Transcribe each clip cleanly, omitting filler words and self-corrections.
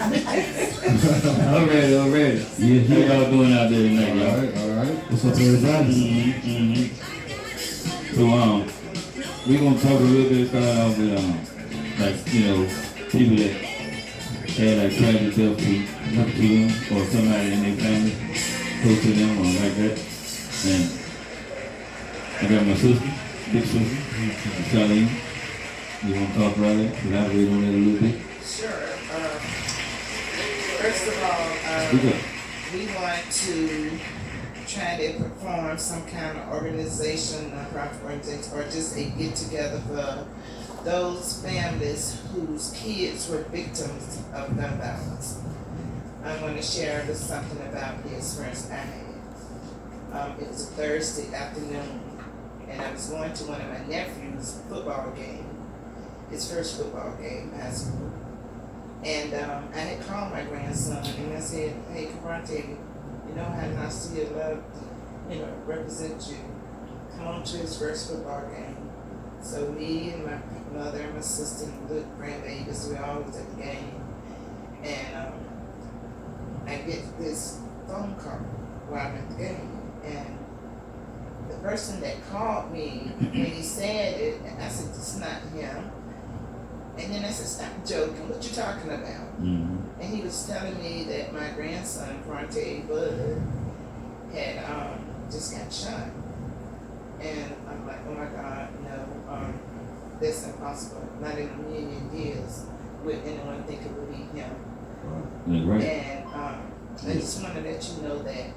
Already. Yeah, how y'all doing out there tonight, y'all? All right. What's up, everybody? So, we gonna talk a little bit, start off with, like, people that had like tragic death to them, or somebody in their family, close to them, or like that. And I got my sister, big sister, Charlene. You wanna talk about it? Elaborate on it a little bit? Sure. First of all, we want to try to perform some kind of organization, nonprofit organization, or just a get together for those families whose kids were victims of gun violence. I want to share just something about the experience I had. It was a Thursday afternoon, and I was going to one of my nephew's football game, his first football game, high school. And I had called my grandson and I said, hey, Karate, you know how I still love to, represent you. Come on to his first football game. So me and my mother and my sister and the little grandbabies, we all was at the game. And I get this phone call while I'm at the game. And the person that called me, when he said it, I said, it's not him. And then I said, stop joking, what you talking about? And he was telling me that my grandson, Fronte Bud, had just got shot. And I'm like, oh my God, no, that's impossible. Not in a million years would anyone think it would be him. Right. And I just want to let you know that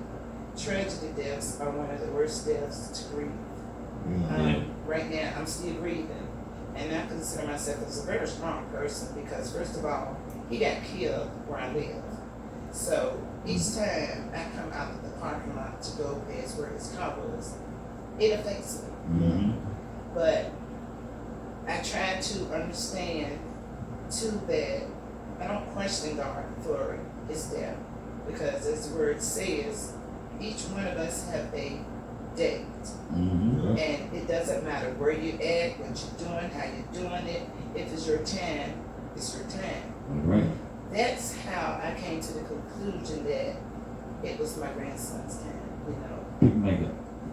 tragedy deaths are one of the worst deaths to grieve. Right now, I'm still grieving. And I consider myself as a very strong person because, first of all, he got killed where I live. So each time I come out of the parking lot to go past where his car was, it affects me. But I try to understand, too, that I don't question God for his death because, as the word says, each one of us have a date. And it doesn't matter where you're at, what you're doing, how you're doing it. If it's your time, it's your time. Right. That's how I came to the conclusion that it was my grandson's time.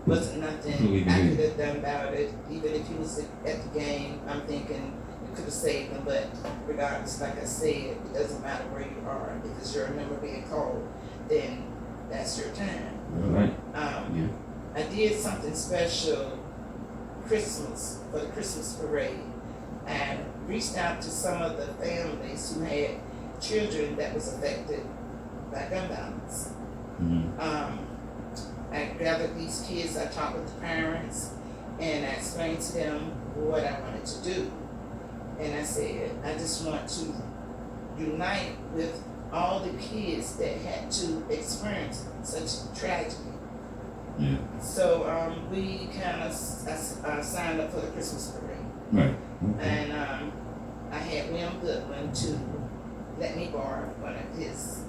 Wasn't nothing I could have done about it. Even if he was at the game, I'm thinking you could have saved him. But regardless, like I said, it doesn't matter where you are. If it's your number being called, then that's your time. Right. I did something special for the Christmas parade. I reached out to some of the families who had children that was affected by gun violence. I gathered these kids, I talked with the parents, and I explained to them what I wanted to do. And I said, I just want to unite with all the kids that had to experience such tragedy. So we kind of signed up for the Christmas parade. Right. And I had William Goodwin to let me borrow one of his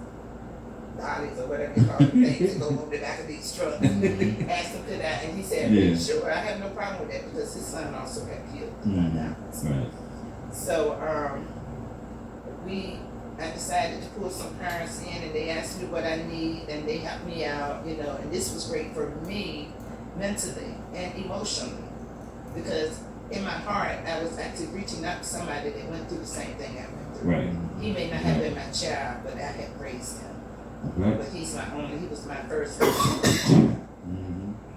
dollies or whatever you call it, things to go over the back of these trucks. Asked him could I, and he said, sure, I have no problem with that because his son also got killed. Right. So I decided to pull some parents in and they asked me what I need and they helped me out, and this was great for me mentally and emotionally because in my heart I was actually reaching out to somebody that went through the same thing I went through. Right. He may not have been my child, but I had raised him. Right. But he was my first.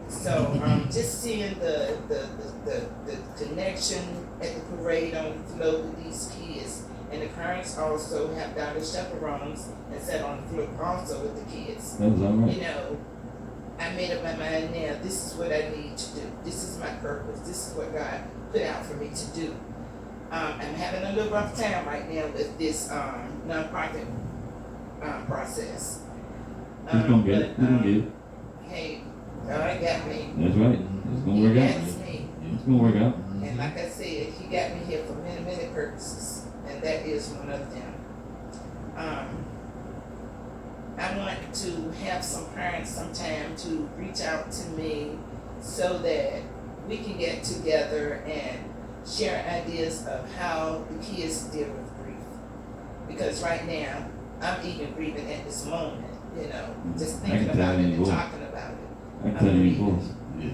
So just seeing the connection at the parade on the floor with these kids. And the parents also have done the chaperones and sat on the floor also with the kids. That was all right. I made up my mind now, this is what I need to do. This is my purpose. This is what God put out for me to do. I'm having a little rough time right now with this nonprofit process. It's gonna get it. Hey, God got me. That's right. It's gonna work out. It's gonna work out. And like I said, he got me here for many, many purposes. And that is one of them. I want to have some parents sometime to reach out to me so that we can get together and share ideas of how the kids deal with grief. Because right now, I'm even grieving at this moment, you know, just I thinking can tell about it in and your voice. talking about it. I can tell in your voice.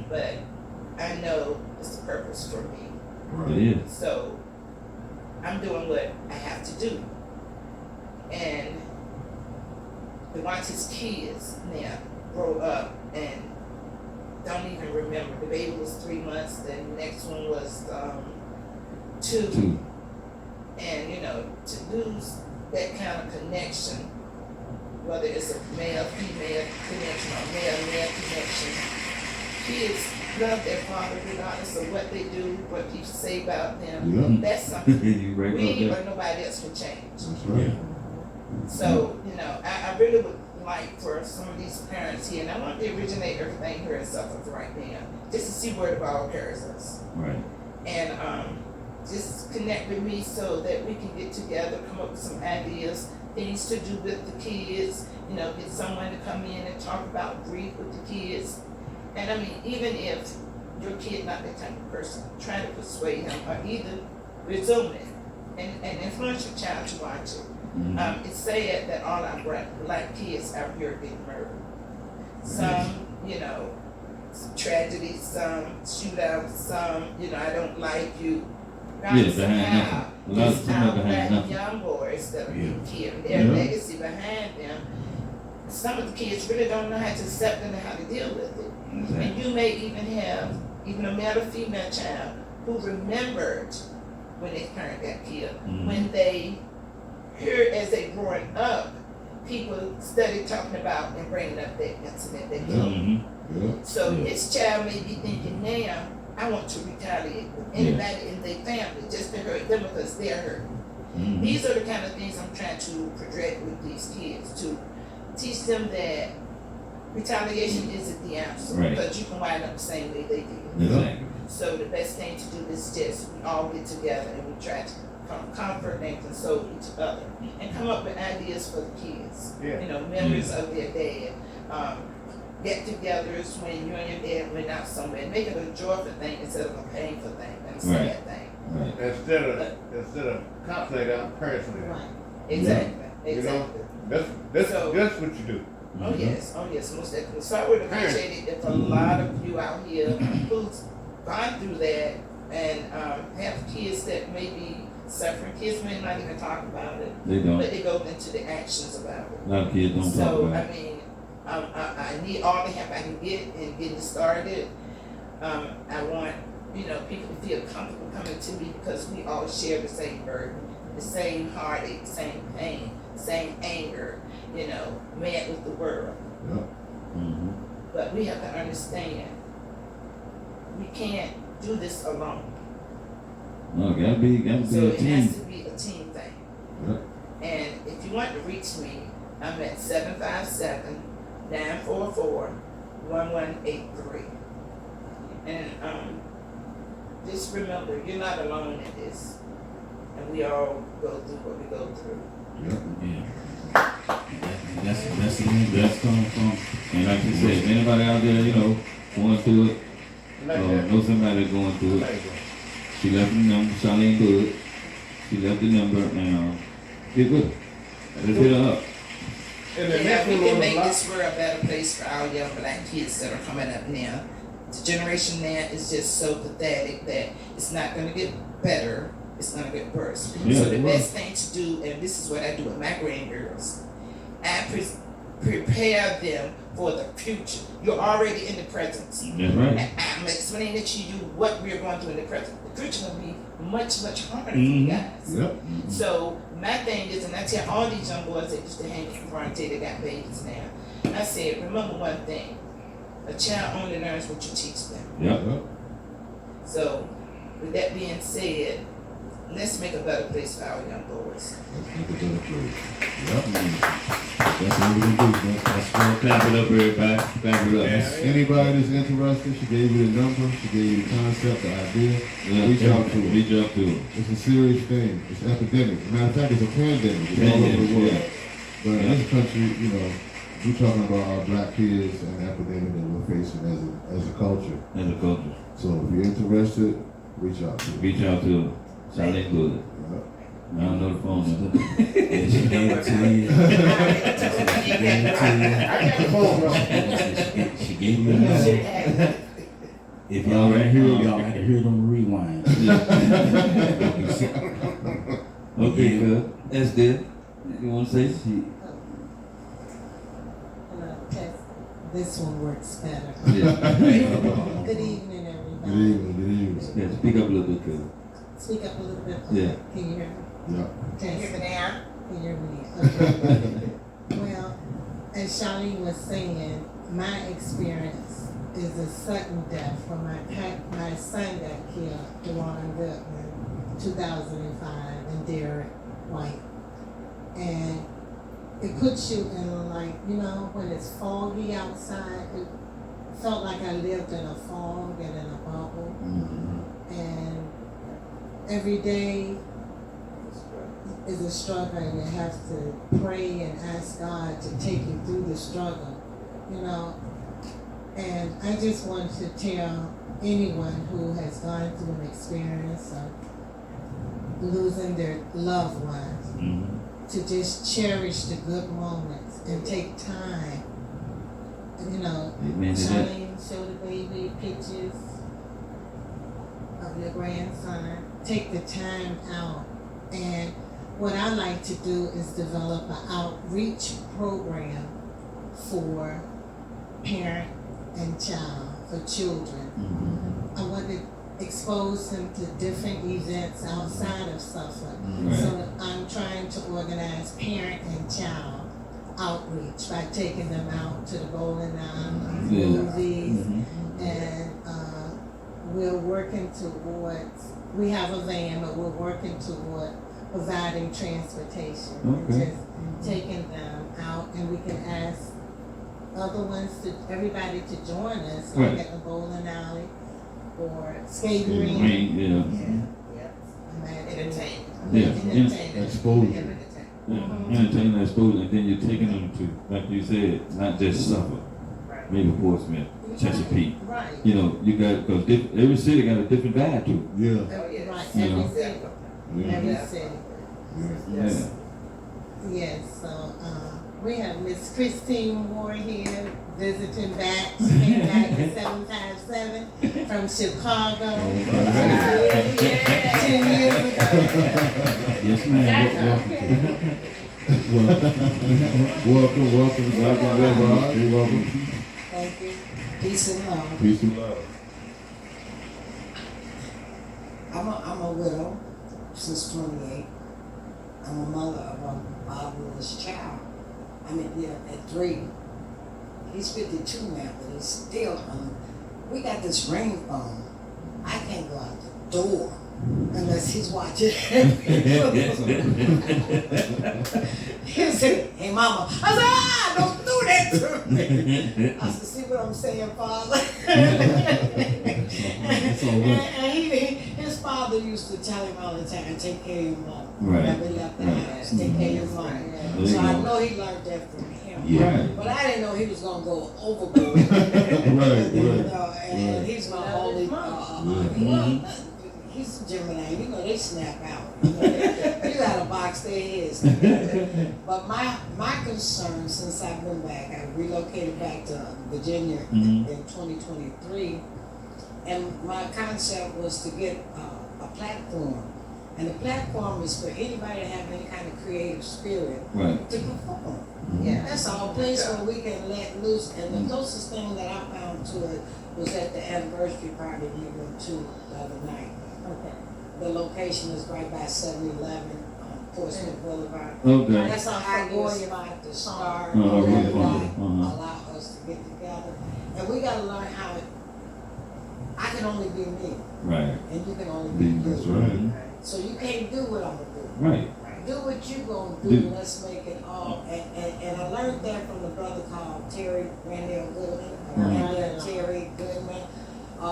But I know it's the purpose for me. It is. So I'm doing what I have to do. And the ones his kids now grow up and don't even remember. The baby was 3 months, then the next one was 2. 2. And you know, to lose that kind of connection, whether it's a male-female connection or male-male connection, kids love their father regardless of what they do, what people say about them. Yeah. That's something You right we about or nobody else can change. That's right. So, you know, I really would like for some of these parents here, and I want to originate everything here in Suffolk right now, just to see where the ball carries us. Right. And just connect with me so that we can get together, come up with some ideas, things to do with the kids, you know, get someone to come in and talk about grief with the kids. And I mean, even if your kid not that type of person, trying to persuade him or either resume it and influence your child to watch it. Mm-hmm. It's sad that all our black kids out here are getting murdered. Some, you know, some tragedies, some shootouts, some, you know, I don't like you. Yeah, behind nothing. A lot of It's them are our behind black nothing. young boys that are being killed. Their Yeah. legacy behind them. Some of the kids really don't know how to accept it and how to deal with it. Exactly. And you may even have even a male or female child who remembered when their parent got killed. Mhm. When they heard as they growing up, people started talking about and bringing up that incident that killed them. Mm-hmm. Yeah. So Yeah. this child may be thinking now, I want to retaliate with anybody in their family just to hurt them because they're hurt. Mm-hmm. These are the kind of things I'm trying to project with these kids to teach them that retaliation isn't the answer Right. because you can wind up the same way they did. Exactly. So the best thing to do is just we all get together and we try to comfort and console each other and come up with ideas for the kids. Yeah. You know, memories of their dad. Get-togethers when you and your dad went out somewhere. Make it a joyful thing instead of a painful thing and a sad thing. Right. Instead of conflict out personally. Right. Exactly. You know? Exactly. That's So- that's what you do. Oh yes, most definitely. So I would appreciate it if a lot of you out here who's gone through that and have kids that may be suffering. Kids may not even talk about it, They don't. but they go into the actions about it. A lot of kids don't talk So about I it. mean, I need all the help I can get in getting started. I want people to feel comfortable coming to me because we all share the same burden, the same heartache, same pain, same anger. Mad with the world. Yeah. Mm-hmm. But we have to understand, we can't do this alone. No, gotta be So a it team. has to be a team thing. Yeah. And if you want to reach me, I'm at 757-944-1183. And just remember, you're not alone in this. And we all go through what we go through. Yeah. That's that's coming from. And like you said, if anybody out there, going through it, Like or that. know somebody going through it, Like that. she left the number, Charlene Good. She left the number and get with her. Let's hit her up. And the Yeah, next we one can on the make block, this world a better place for our young black kids that are coming up now. The generation now is just so pathetic that it's not gonna get better, it's gonna get worse. Yeah, So the it best thing to do, and this is what I do with my grandgirls, I prepare them for the future. You're already in the present. That's right. I'm explaining to you what we're going through in the present. The future will be much, much harder for Mhm. you guys. Yep. So my thing is, and I tell all these young boys that used to hang in front they got babies now. I said, remember one thing: a child only learns what you teach them. Yep. Yep. So, with that being said, let's make a better place for our young boys. Let's make a better place. Yep. That's what we're gonna do. That's what clap it up, everybody. Clap it up. Yeah. Anybody that's interested, she gave you the number, she gave you the concept, the idea. Yeah, Reach out to her. Reach out to her. It's a serious thing. It's epidemic. Matter of fact, it's a pandemic. It's all over the world. Yeah. But in this country, we're talking about our black kids and the epidemic that we're facing as a culture. As a culture. So if you're interested, reach out to her. Reach out to her. Charlene Good. Yep. I don't know the phone number. Yeah, she Don't gave it to you. She gave it to you. I got the phone, bro. She gave you a number. If y'all right here, y'all got to hear it on the rewind. Okay, good. That's good. You want to say? This one works better. Yeah. Good evening, everybody. Good evening, good evening. Yeah, speak up a little bit, good. Speak up a little bit. Yeah. Can you hear me? Yeah. Can you hear me now? Can you hear me? Okay. Well, as Charlene was saying, my experience is a sudden death when my son got killed, DeWan Goodman, 2005, and Derek White. And it puts you in, like, you know, when it's foggy outside, it felt like I lived in a fog and in a bubble. And every day is a struggle, and you have to pray and ask God to take you through the struggle, you know. And I just want to tell anyone who has gone through an experience of losing their loved ones to just cherish the good moments and take time. You know, Amen to that. Charlene, show the baby pictures of your grandson. Take the time out. And what I like to do is develop an outreach program for parent and child, for children. I want to expose them to different events outside of Suffolk. So I'm trying to organize parent and child outreach by taking them out to the bowling alley, movies, and we're working towards, we have a van, but we're working toward providing transportation. And just taking them out, and we can ask other ones everybody to join us, like at the bowling alley or skating rink. Entertainment. Exposure. Entertainment, exposure, and then you're taking them to, like you said, not just Suffolk, maybe Portsmouth, Chesapeake. Right. You know, you got, because every city got a different vibe to it. Yeah. Right, Yeah. every city, Yeah. every city. Yeah. Yes, so, we have Miss Christine Moore here visiting back. She came back in 757 from Chicago. 10 years ago. Yes, ma'am. Welcome, welcome. Thank you. Peace and love. Peace and love. I'm a widow since 28. I'm a mother of a fatherless child. I mean, yeah, at 3. He's 52 now, but he's still we got this ring phone. I can't go out the door unless he's watching. He'll say, "Hey, mama." I said, "Don't do that to me." I said, "See what I'm saying, Father?" And his father used to tell him all the time, "Take care of your mom." Right. Never left the house. Take care of your mom. So I know he learned that from him. Yeah. But I didn't know he was gonna go overboard. And he's my only. He's a Gemini. You know they snap out. You gotta box their heads. But my concern since I've been back, I relocated back to Virginia in 2023, and my concept was to get a platform. And the platform is for anybody to have any kind of creative spirit to perform. Yeah. That's all. A place where we can let loose. And the closest thing that I found to it was at the anniversary party we went to the other night. Okay. The location is right by 7-Eleven on Portsmouth Boulevard. Okay. That's a high spot to start. Really Everybody fun. allow us to get together. And we gotta learn how I can only be me. Right. And you can only be you. That's right. So you can't do what I'm gonna do. Right. Do what you gonna do, and let's make it all. And I learned that from the brother called Terry Randall Goodman, Terry Goodman,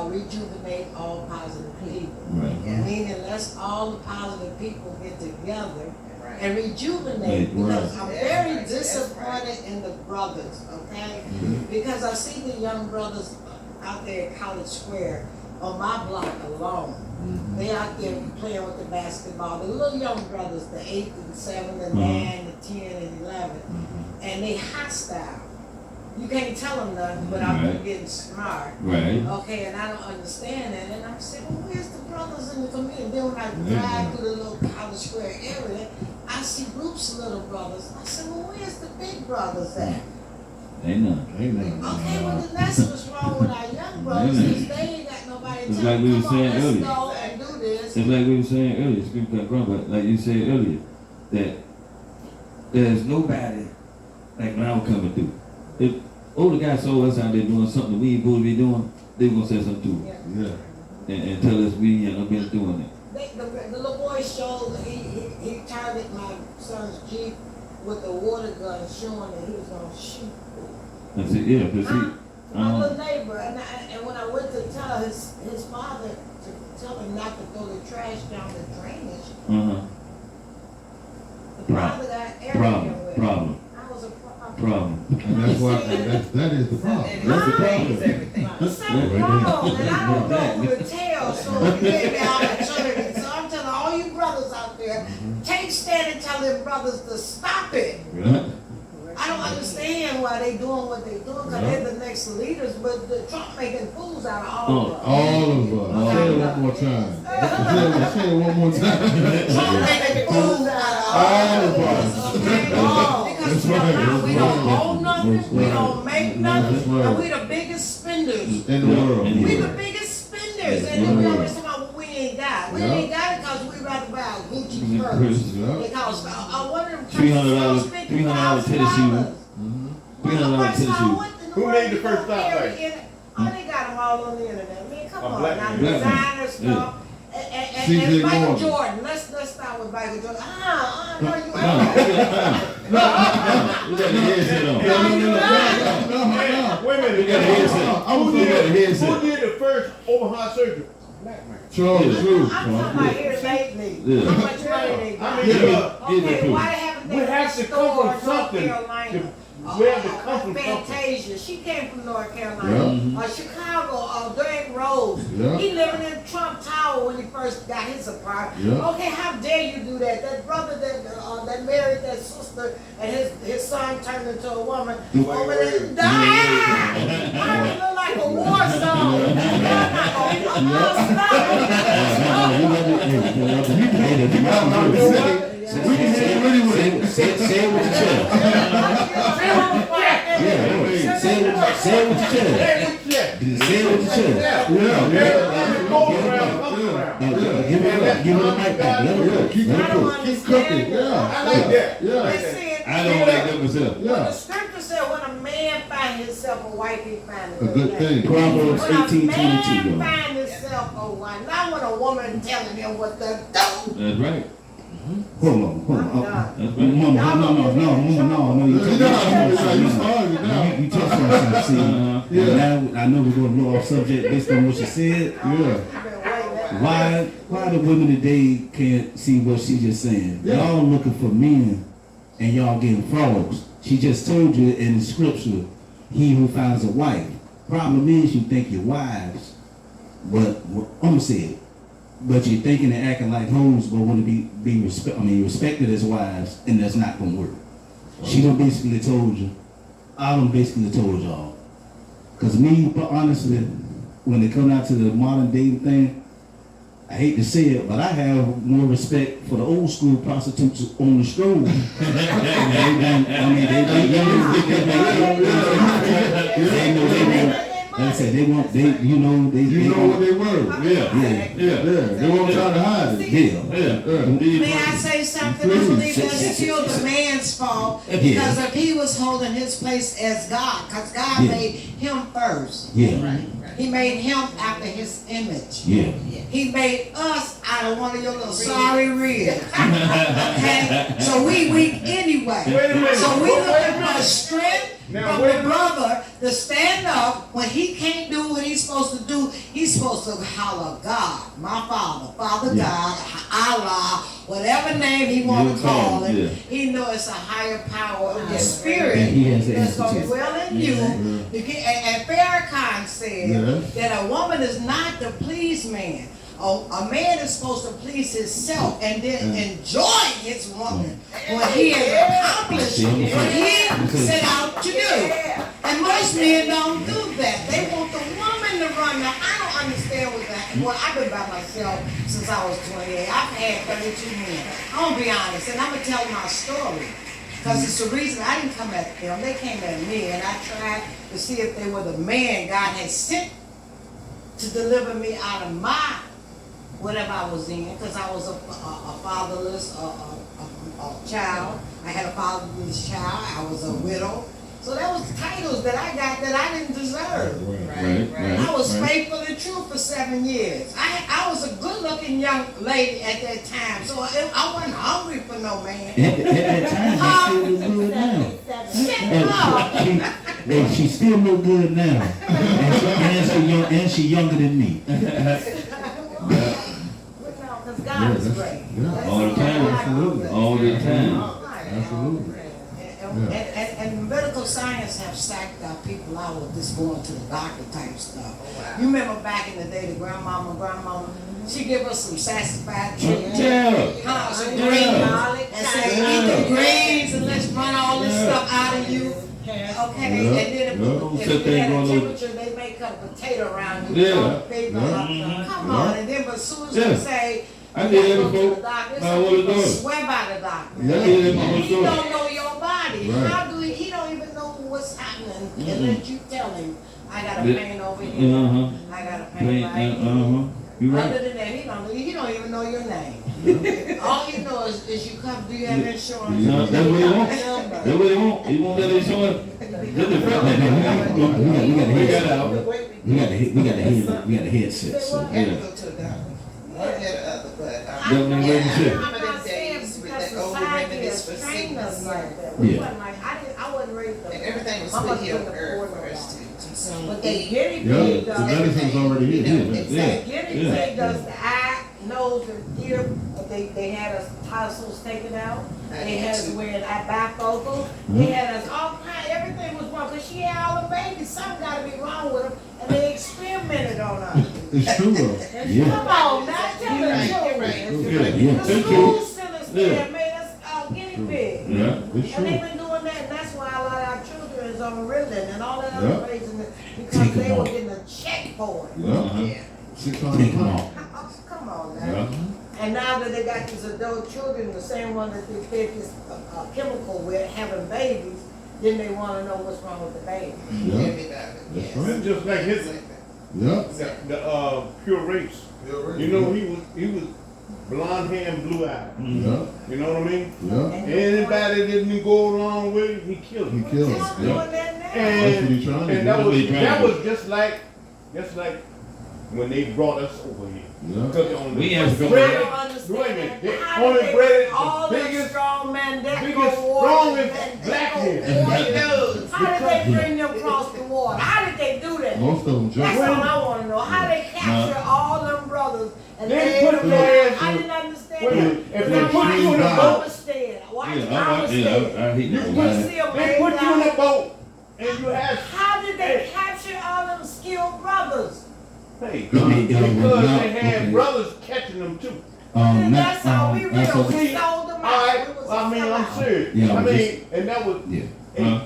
rejuvenate all positive people. Right. Meaning let's all the positive people get together and rejuvenate, because I'm very disappointed in the brothers, okay? Because I see the young brothers out there at College Square on my block alone. They out there playing with the basketball. The little young brothers, the 8 and 7 and 9 and 10 and and they hostile. You can't tell them nothing without them Right. getting smart. Right. Okay, and I don't understand that, and I'm saying, well, where's the brothers in the community? Then when I Yeah. drive through the little College Square area, I see groups of little brothers. I said, well, where's the big brothers at? Ain't none. Ain't nothing. Okay, well, then that's what's wrong with our young brothers, Yeah. is they ain't got nobody to It's tell like we them, was come on, saying let's earlier. go and do this. It's like we were saying earlier, speaking of grandpa, like you said earlier, that there's nobody like when I was coming through. If older guys saw us out there doing something we ain't supposed to be doing, they gonna say something to us Yeah. and tell us we ain't not been doing it. The little boy showed, he targeted my son's Jeep with a water gun, showing that he was gonna shoot. I said, yeah, but see, My little neighbor, and when I went to tell his father to tell him not to throw the trash down the drainage, the father got arrogant with it. problem. I was a problem. And that's why, that is the problem. And That's the it problem. means everything. Something wrong, and I don't know who to tell, so you gave me opportunity. So I'm telling all you brothers out there, take stand and tell them brothers to stop it. Yeah. I don't understand why they doing what they doing, because they're the next leaders, but the Trump making fools out of all of us. All of us. Say it one more time. Say it one more time. Trump making fools out of all of us. Okay? Because we don't own nothing, we don't make nothing, That's right. and we the biggest spenders. In the world. We the biggest spenders, and then we always talk about what we ain't got. We Yeah. ain't got it because we rather buy a Gucci purse. Yeah. Because one of them $300 tennis shoes. $300 tennis shoes. Who made the first stop light? Oh, they got them all on the internet. Man, come A on black now, man. designer stuff. And CJ Michael Gordon. Jordan. Let's start with Michael Jordan. No, you ain't. We got the headset on. Wait a minute. We got a headset. I was We got a Who headset. did the first open heart surgery? Black man. Charles Yeah. Drew. I'm talking about here lately. Yeah. How much money they I got? mean, Yeah. Okay, why haven't we they have to come restored from North something. Carolina? We have to come from something. Fantasia, she came from North Carolina. Chicago, Derrick Rose. Yeah. He living in Trump Tower when he first got his apartment. Yeah. Okay, how dare you do that? That brother that married that sister and his son turned into a woman. Woman that died. I look like a war zone. Say it with your chest. Yeah, say it with your chest. Hey, what you said? Say it with your chest. Go around, come around. Give it a mic back. Let it go. Keep Let it go. cooking. Keep cooking. I Yeah. like that. Yeah. I don't like that myself. When the Yeah. scripture said, when a man find himself a wife, he find A good thing. Proverbs When a 18:22. man find himself a wife, not when a woman telling him what to do. That's right. Hold on. I'm done. That's No, right. no. You You started now. you touched on something. See, Yeah. now I know we're going to blow off subject based on what you said. Yeah. You've been waiting. Why the women today can't see what she just saying? Yeah. Y'all looking for men and y'all getting frogs. She just told you in the scripture, he who finds a wife. Problem is you think you're wives, but I'm gonna say it. But you're thinking and acting like hoes, but want to be respected as wives, and that's not gonna work. She done basically told you. I done basically told y'all. Cause me, but honestly, when it come out to the modern dating thing, I hate to say it, but I have more respect for the old school prostitutes on the stroll. Like I said, they want, You know what they were. Yeah. Yeah. They won't try to hide it. Yeah. May I say something? I believe that's still the man's fault, because if he was holding his place as God, because God Yeah. made him first. Yeah, He made him after his image. yeah. He made us out of one of your little sorry ribs. Okay? So we weak anyway. Wait a minute. So we Wait a looking minute. for strength Now, from wait a the minute. brother to stand up when he can't do what he's supposed to do. He's supposed to holler, God, my Father, Father Yeah. God, Allah, whatever name he want to Yeah, call it. yeah. He knows it's a higher power in the And spirit he has the that's going to answer to it. dwell in you. And Farrakhan said Yeah. that a woman is not to please man. A man is supposed to please himself and then enjoy his woman when he has accomplished what he set out to do. And most men don't do that. They want the woman to run. Now, I don't understand what that. Well, I've been by myself since I was 28. I've had 32 men. I'm gonna be honest, and I'm gonna tell my story. Because it's the reason I didn't come at them. They came at me, and I tried to see if they were the man God had sent to deliver me out of my whatever I was in. Because I was a fatherless child. I had a fatherless child. I was a widow. So that was titles that I got that I didn't deserve. Right. I was faithful and true for 7 years. I was a good-looking young lady at that time, so I wasn't hungry for no man. At that time, she still look good now. Shut up. She still look good now. And she younger than me. But no, because God is great. All the time. Absolutely. All the time. Absolutely. And medical science have stacked our people out with this going to the doctor type stuff. You remember back in the day, the grandmama, she give us some sassified treatment. Yeah. Some Yeah. greens, and say, eat the greens and let's run all this stuff out of you. Okay, Yeah. and then Yeah. if you had a temperature, they may cut a potato around you. Yeah. Come on, and then but as soon as you Yeah. say, I did that go to before. the doctor, My some older people daughter. swear by the doctor. Yeah. I did that with my He older don't daughter. know your body. Right. How do he don't even know what's happening unless you tell him, I got a Yeah. pain over here. Uh-huh. I got a pain right here. Uh-huh. You Other right. than that, he don't even know your name. All he knows is you come, do you have insurance? No, that's what he wants. Number. That's what he want. He want that insurance. Just the fact that We got a headset. So. I had to go to a doctor. One or the other, but Don't know what you said. Some of them days with that old remedies for sickness. Yeah. I wasn't raised up. And everything was Mama put here on couldn't earth afford for no us doctor. to consume. But they eat. guinea Yeah, pig the does. medicine's already here. You know, Yeah. exactly. Guinea Yeah. pig does the eye, nose, and ear. They had us tonsils taken out. They had us wearing bifocals. They had us all kind. Everything was wrong because she had all the babies. Something got to be wrong with them, and they experimented on us. It's true though. Yeah. Come on, now tell You're the right, truth. you're right. Yeah. Yeah. The school systems there made us guinea pigs. Yeah. It's And they've true. been doing that, and that's why a lot of our children is on Ritalin and all that Yeah. other reason, because Take 'em they were off. getting a check for it. Yeah. Uh-huh. Yeah. 600 Take 'em pounds. off. Come on now. Yeah. And now that they got these adult children, the same one that they fed this chemical with, having babies, then they want to know what's wrong with the baby. Yeah. Everybody, That's yes. right. It's just like his, Yeah. the pure race. You know, he was blonde hair and blue eyes. Yeah. You know what I mean? Yeah. Anybody that didn't go along with it, he killed He him. kills. They're Yeah. doing that now. That's what he's trying to do. And That's what he trying that to do. was just like when they brought us over here. Yeah. Because on the We have to go I bread- don't Wait a understand minute. that. They How only did bred all the the biggest, strong men that biggest, go water, strongest that black go men. water. How did they bring them across the water? How did they do that? Most of them That's jump. all I want to know. How they capture all them brothers and They they put them their down? ass I in- didn't understand Wait a that. minute. If But they now put watch you in a boat, Homestead. Watch Yeah, I Homestead. hate that. you We Right. still they made put you in a that. boat and you had, How did they capture all them skilled brothers? hey, Yeah, because now, they had okay. brothers catching them too. And that's how we that's real. what- We sold them out. Alright, We was I mean, I'm sellout. serious. Yeah, I I'm mean, and that was, Yeah. Huh?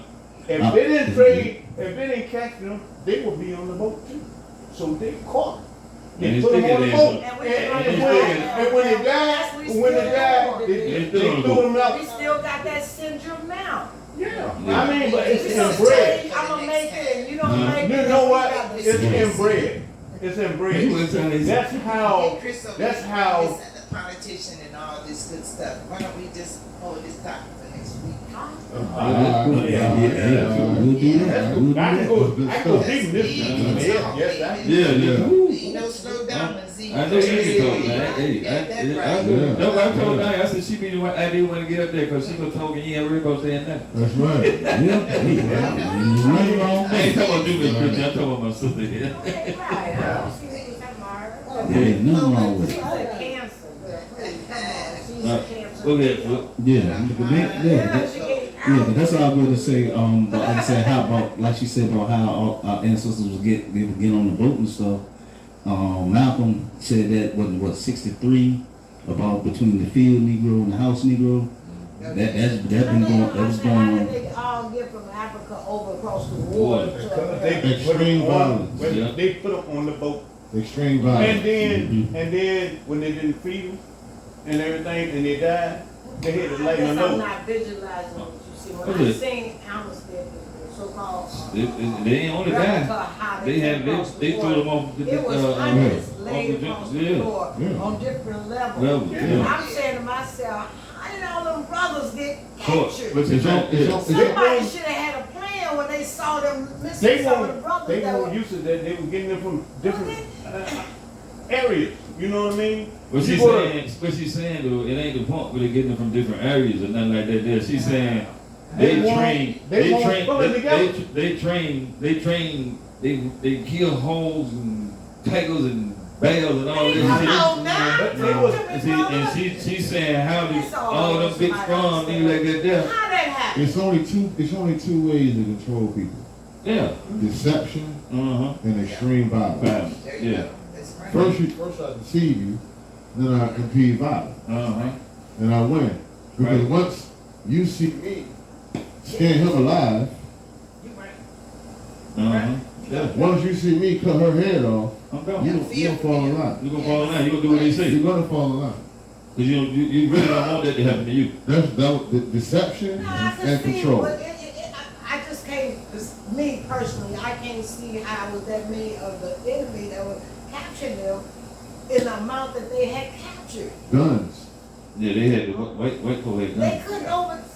if they didn't trade, if they didn't catch them, they would be on the boat too. So they caught. And They it's put them bigger on the than boat. some- And we And run it's it bigger. down. and when they Yes, died, we when they still died, on it. they still on the threw boat. them out. We still got that syndrome now. Yeah, Yeah. I mean, but We it's gonna inbred. change, I'm gonna make it, and you don't Uh-huh. make it. You know we what? got the It's syndrome. inbred. It's He inbred. was telling me. That's how. Get Chris over That's here, how. this and the politician and all this good stuff. Why don't we just hold this topic for next week? Yeah. We'll do that. We'll do I can go. that. I can go deep in this. Yes, I. Yeah, yeah. You know, slow down and see. I know you can talk, man. Hey, Get that I right. know. No, I told Diane, I said she be the one, I didn't want to get up there because she was talking, you ain't worried about saying that. That's right. Yeah. Nothing wrong I ain't with talking about you, Miss Christian, I'm talking about my sister here. Okay, right. I don't see what you're talking about. it. There ain't nothing wrong with She's it. a cancer. Please, come on. She's a cancer. Go ahead, look. Yeah, but that's all I'm going to say. But like I said, how about, like she said about how our ancestors was get on the boat and stuff. Malcolm said that what 63 about between the field Negro and the house Negro. That was going How on. did they all get from Africa over across the water Water. to Because America? they put Extreme them on, violence. when Yeah. they put them on the boat. Extreme And violence. then when they didn't feed them and everything, and they died, they had to lay I guess them I'm low. not visualizing what you see. When What I is it? seen Amistad, the so-called They ain't only replica, that. how They came had across they the threw water. them off the It was hundreds off laid the across the yeah. floor Yeah. on different levels. Levels, yeah. I'm saying to myself, how did all them brothers get Caught. captured? But It's on, it's on, Somebody should have had a plan when they saw them missing They some of the weren't, brothers they that weren't were. used to that. They were getting them from different areas. You know what I mean? What You she's go to- saying though, it ain't the point where they're getting them from different areas or nothing like that. There, she's saying They they won't- train, they they won't train, pull it together. they train, they kill holes and tigers and bears and all this Come shit. on now. But they was- She's saying how did It's all all them big somebody strong things like that there? How that happened? it's only two ways to control people. Yeah. Deception Uh-huh. and extreme violence. Violence. There you Yeah. go. That's right. First I deceive you, then I impede violence. Uh-huh. And I win. Because Right. once you see me skin him alive, You right. Uh-huh. Yeah. once you see me cut her head off, I'm down. you gonna fall in line. You gonna fall in line. You gonna do what they say. You're gonna fall in line. Cause you really don't want that to happen to you. That's the deception No, I can and see, control. but I just can't, me personally, I can't see how it was that many of the enemy that would capture them in the amount that they had captured. Guns. Yeah, they had the wait for it. They couldn't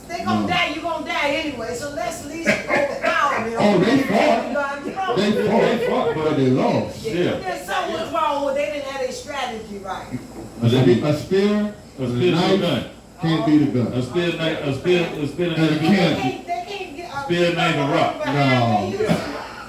they gonna No. die, you gonna die anyway, so let's at least overpower them. Oh, they fought. You know, They They fought, fought, but they lost. Yeah. There's something was wrong with, they didn't have their strategy right. A spear, A a spear, no gun. knife can't beat a A gun. spear knife, a spear And a knife. They can. can't get up. Spear, knife, and rock. No.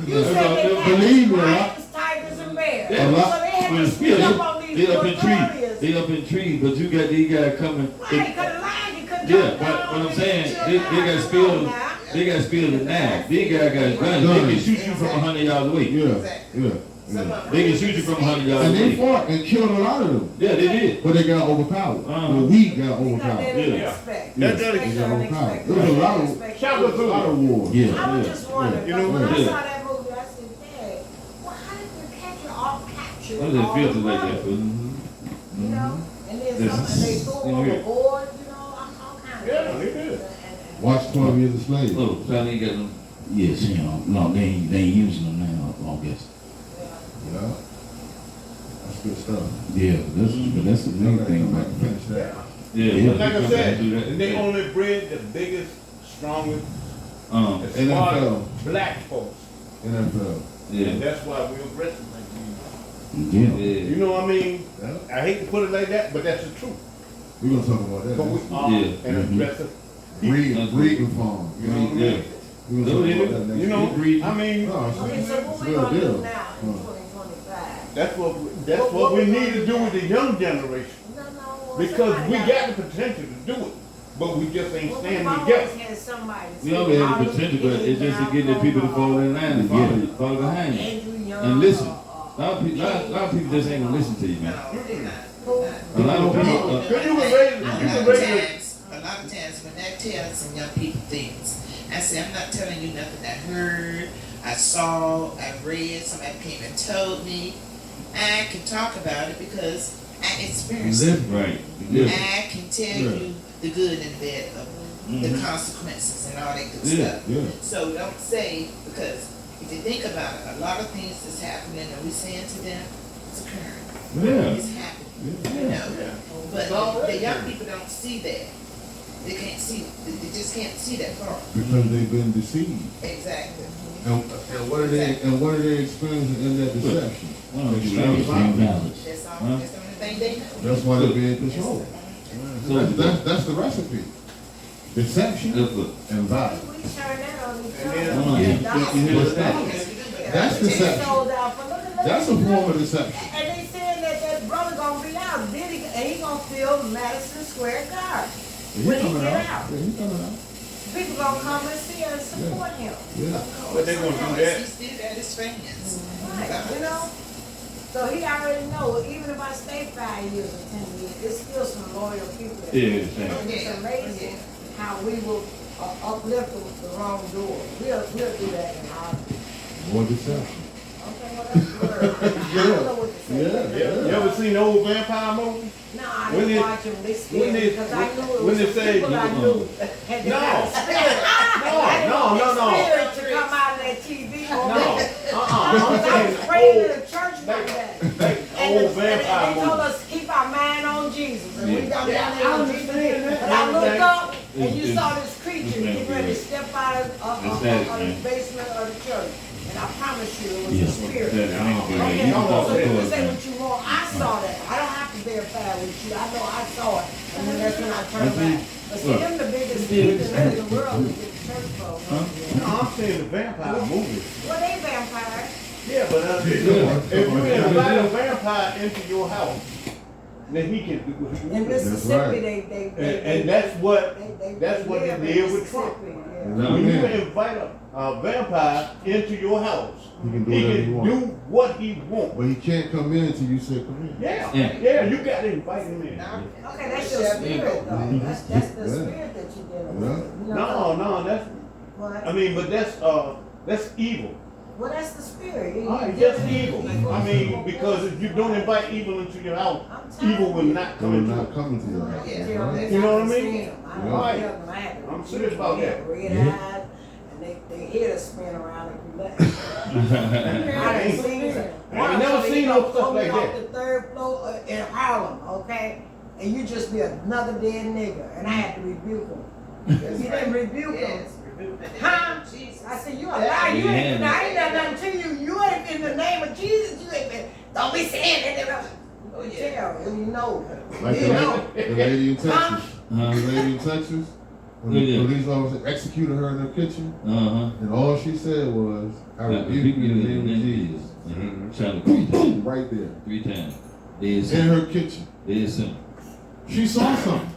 You said they had Believe me, lions, tigers, and bears. Yeah. A lot- So they had With to a spear, speed up on these they up in warriors. trees. They up in trees, but you got these guys coming. Right, 'cause the lion couldn't Yeah, jump but down what on I'm the saying, chill they out. got Come on spears. now. They got spears and knives. These guys got guns. They can shoot you from 100 yards away. Yeah, yeah, Some yeah. of them They can shoot you from 100 yards And they away. fought and killed a lot of them. Yeah, they did. But they got overpowered. Uh-huh. Well, we got Because they overpowered. didn't Yeah. expect. That's Yeah, what they it- got overpowered. There was a lot of, Shout there was a lot of wars. Yeah. I was just wondering, You because know, when I yeah. saw that movie, I said, Dad, well, how did the capture all capture What does it all feel the like that? brothers? Mm-hmm. You know, and then This some, is- they threw them in here. overboard, you know, all kinds of Yeah, things. they did. Watch 12 Years a Slave. Oh, so ain't got them. Yes, you know, no, they ain't using them now, I guess. Yeah. That's good stuff. Yeah, that's the main thing about it. Finish that. Yeah. Yeah. Like I said, Do that. and they only bred the biggest, strongest, Um, smart NFL. black folks. NFL. And yeah. that's why we're aggressive like Yeah. Yeah. these. You know what I mean? Yeah. I hate to put it like that, but that's the truth. We're gonna talk about that. But we next are Yeah. an Mhm. aggressive. Breeding farm. You know what I mean? Yeah. We're gonna talk about that next You know, breed. I mean, No, it's Okay, so what it's we real gonna deal. do now in 2025? that's what we need to do with the young generation. No, no. Because somebody we gotta- got the potential to do it, but we just ain't Well, standing we've together. always had somebody. We always had the potential, but it's just to get the people to fall in line and follow behind you. Andrew Young. And listen. A lot of people just ain't gonna listen to you, man. No, they're not. A lot of people. Cause you can raise, A you lot can of raise times, when I tell some young people things, I say, I'm not telling you nothing I heard, I saw, I read, somebody came and told me. I can talk about it because I experienced it. Right. Yeah. I can tell you the good and the bad of the Mhm. consequences and all that good Yeah. stuff. Yeah. So don't say, because if you think about it, a lot of things that's happening and we saying to them, it's occurring, Yeah. it's happening, you know. But the young people don't see that. They can't see, they just can't see that far. Because they've been deceived. Exactly. And what are they experiencing in that deception? Why don't you Extreme love Extreme violence. violence. That's all, Huh? that's the only thing they know. That's why they're being controlled. So, That's the recipe. Deception that's what. and violence. We turn that on each And other. then- Oh, And yeah. dollars. You hear What's that? that? Yes, we do, but That's I- They deception. sold out for, look at That's a form of deception. And they saying that brother gonna be out, Diddy, and he gonna fill Madison Square Garden. He's When he coming get out. out. Yeah, he's coming out. People gonna come and see and support him. Yeah. But they gonna do that. He still got his fans. Right, you know? So he already know, even if I stay 5 years or 10 years, it's still some loyal people. That Yeah, same. And it's amazing how we will uplift the wrong door. We'll do that in our. More deception. Okay, well, that's the word. I don't know what to say. You ever seen the old vampire movies? No, I When didn't it- watch them. They when scared me it- because I knew it when was they the say people I you- knew had the No. kind of spirit. I didn't want No. the spirit to come out of that TV. No, I I'm was saying praying in old, the church one day. like And old they vampire told movies. us to keep our mind on Jesus. And we got Yeah, down there I on understand Jesus. that. But I looked up and you It's- saw this creature getting ready to step out of the basement of the church. And I promise you, it was a spirit. That ain't good. Okay, You can talk so to you can us, say man. what you want. I saw that. I don't have to verify with you. I know I saw it. And then that's when I turned back. But see, them the biggest spirit in the world is the church folks. No, I'm saying the vampire movies. Well, they vampires. Yeah, but if you invite a vampire into your house, then he can do what he In wants. Mississippi, right. And that's what they live in did with Trump. Mississippi, yeah. No, When you man. invite a vampire into your house, He can do he whatever he can wants. do what he wants. But he can't come in until you say come in. Yeah, you gotta invite him in. Okay, that's your spirit though. That's the Yeah. spirit that you're dealing Yeah. with. You know, No, that's, what? I mean, but that's evil. Well, that's the spirit. It's just evil. I mean, because if you don't invite evil into your house, I'm telling evil will you. not He come will into not it. come into your house. Yeah. Right? You know what I mean? I don't Right. tell them I had to- I'm serious about they that. had red eyes, and they hear the spin around and you let. I done seen it. I ain't never seen no stuff like Off that. the third floor in Harlem, okay, and you just be another dead nigga, and I had to rebuke him. If you didn't rebuke him, Yes, rebuke the huh? name of Jesus. I said, you a liar. You ain't, Yeah. I ain't done nothing to you. You ain't in the name of Jesus. You ain't been, don't be saying that. Oh, You yeah. tell, and you know. Like You know. the lady in Texas. Huh? The lady in Texas. When Who the did? police officer executed her in her kitchen, Uh-huh. and all she said was, "I rebuke you in the name of Jesus." Shot her 3 times. Right there, 3 times. Dead in simple. her kitchen. Dead simple. She saw something.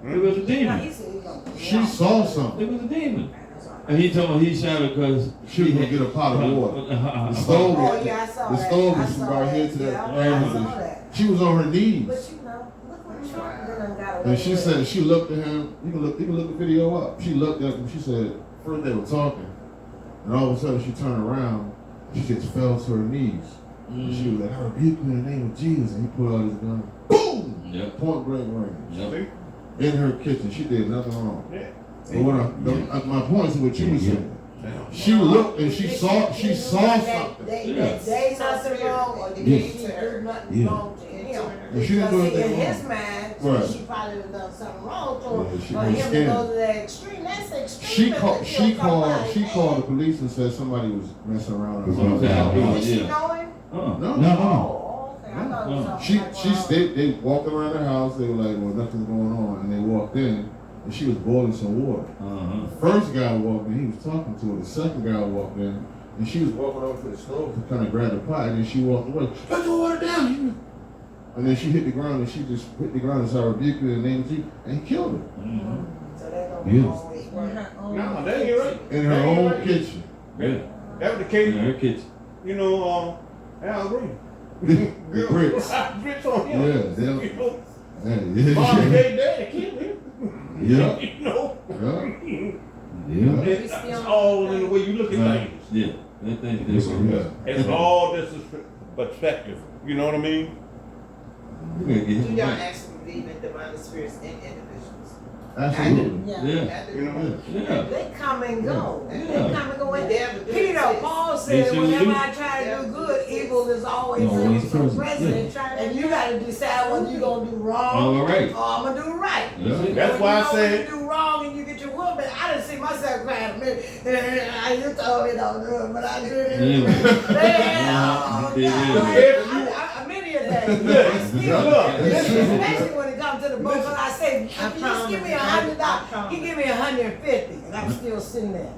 It was a Now, demon. he said he gonna- She saw something. It was a demon. That's all right. And he told me he shot her because She was gonna get a pot of water. The stove, Oh, yeah, I saw the that. stove I was from saw right here that. to that Yeah, I saw ambulance. that. She was on her knees, But you know, look what Trump done got away and she with. said she looked at him. You can look the video up. She looked at him. She said first they were talking, and all of a sudden she turned around. She just fell to her knees. And she was like, "I rebuke you in the name of Jesus." And he pulled out his gun. Boom! Yep. Point blank range. Yep. In her kitchen. She did nothing wrong. Yeah. But my point is what you were saying. Damn. She looked and she saw That something. they nothing wrong, or did Yeah. she do nothing Yeah. wrong to him? And she didn't do Because in anything his wrong. mind, Right. she probably have done something wrong to him. Yeah, she For was him to scared. go to that extreme, that's extreme. She to called. kill somebody. She called the police and said somebody was messing around. That's what I'm saying. Did she Yeah. know him? No. No. Oh, okay. I thought it was something like, They walked around the house. They were like, "Well, nothing's going on," and they walked in, and she was boiling some water. Uh-huh. The first guy walked in. He was talking to her. The second guy walked in, and she was walking over to the stove to kind of grab the pot, and then she walked away. Put the water down. And then she hit the ground, and she just hit the ground and said, "I rebuke you in the name of Jesus," and he killed her so they don't Yeah. always In work. her own No, that ain't right. in her That ain't own right. kitchen. Yeah. That was the In case, her kitchen. you know, Al Green. The bricks. Bricks on him. Yeah, You them. know, Yeah, Marvin yeah, Gaye daddy killed him. yeah, You know, yeah. it's all in the way you look at things. Yeah. That thing is different. Yeah. It's all this is perspective. You know what I mean? You gotta get Do him y'all right. actually believe in demonic spirits in individuals? Absolutely. Yeah. Yeah. You know? Yeah. They come and go. Yeah. They come and go. The And devil do Peter, exist. Paul They said, sure whenever do. I try to do good, evil is always Always present. present. And you got to decide whether you're going to do wrong All right. or I'm going to do right. Yeah. That's why I When said, you do wrong and you get your whooping, I didn't see myself crying a minute. You told me don't do it, but I did it. Yeah. Many of that. I still- Look, Especially when it comes to the book, when I say, just give me $100, he give me $150, and I'm still sitting there.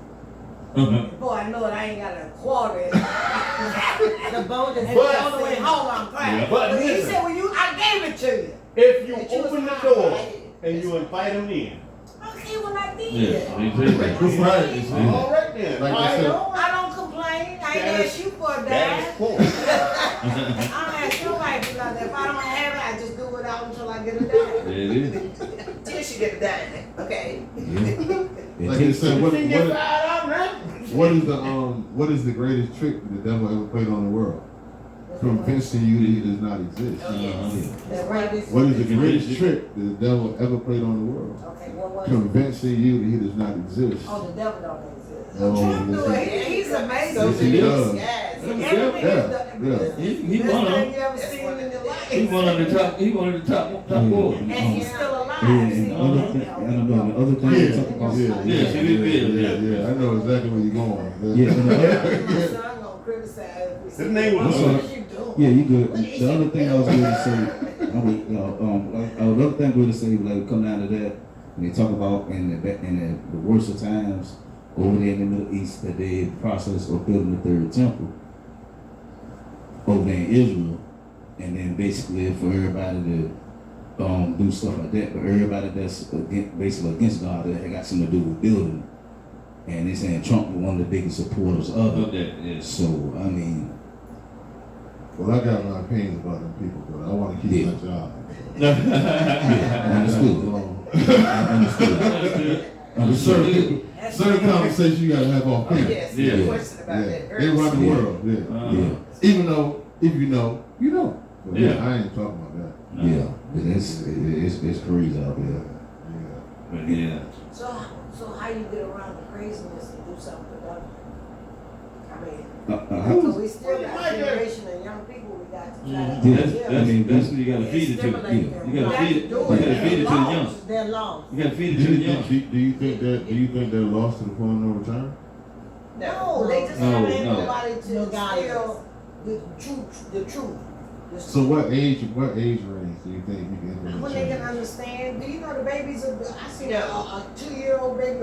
Boy, I know it, I ain't got a quarter. The boat is And on the way home, I'm crying. Yeah. But But he listen. said, well, I gave it to you. if you That you was open the not door right. and you invite them in, Okay, well, I did. Yeah. They say that. Right. all right then. Like I they said. know. I don't complain. I ain't That asked is- you for a That dime. is poor. I don't ask nobody for nothing. If I don't have it, I just do it out until I get a dime. There it is. Till she get a dime, okay? It Like they takes- said, You get $5 now? what is the greatest trick that the devil ever played on the world? Convincing you that he does not exist. Oh, yes. The greatest. What is the greatest trick that the devil ever played on the world? Okay, what was it? Convincing you that he does not exist. Oh, the devil don't exist. Oh, Trump do yes, it. He's amazing. So Yes, he many does. guys. Everything Yeah, is yeah. the He best one of thing them. you ever seen in your life. He one of the top. He one of the top boys. And he's still alive. And See? the other thing, I don't know, the other thing Yeah, we talk about. Yeah, she did good, yeah. I know exactly where you're going. Yeah, and the other, My son gonna criticize me. His name was- What is you doing? yeah, you good. The other thing I was going to say, the other thing I was going to say, like, come down to that, when they talk about in the worst of times over there in the Middle East, that they in the process of building the third temple over there in Israel, and then basically for everybody to do stuff like that, but everybody that's basically against God, that got something to do with building. And they saying Trump was one of the biggest supporters of Of it. that, yes. So I mean, Well, I got my opinions about them people, but I want to keep Yeah. my job. understood. Understood. Certain conversations you gotta have off Oh, camera. yes, Yeah. no question about that. They run the Yeah. world, yeah. Uh-huh. Even though, if you know, you know. But Yeah. I ain't talking about that. Yeah, it's crazy out there. Yeah. But yeah. So how you get around the craziness and do something productive? I mean, because we still got a generation of young people we got to try to. Yeah. That's what you gotta feed it to. Stimulate them. You gotta feed it. We You have to do gotta feed it to the young. They're lost. You gotta feed Do it to the you, young. do you think they're lost to the point of no return? No, they just No, haven't no. nobody to No guidance. instill the truth. So what age range do you think you can implement When they can change? understand, do you know the babies are, I seen Yeah. a 2-year-old baby,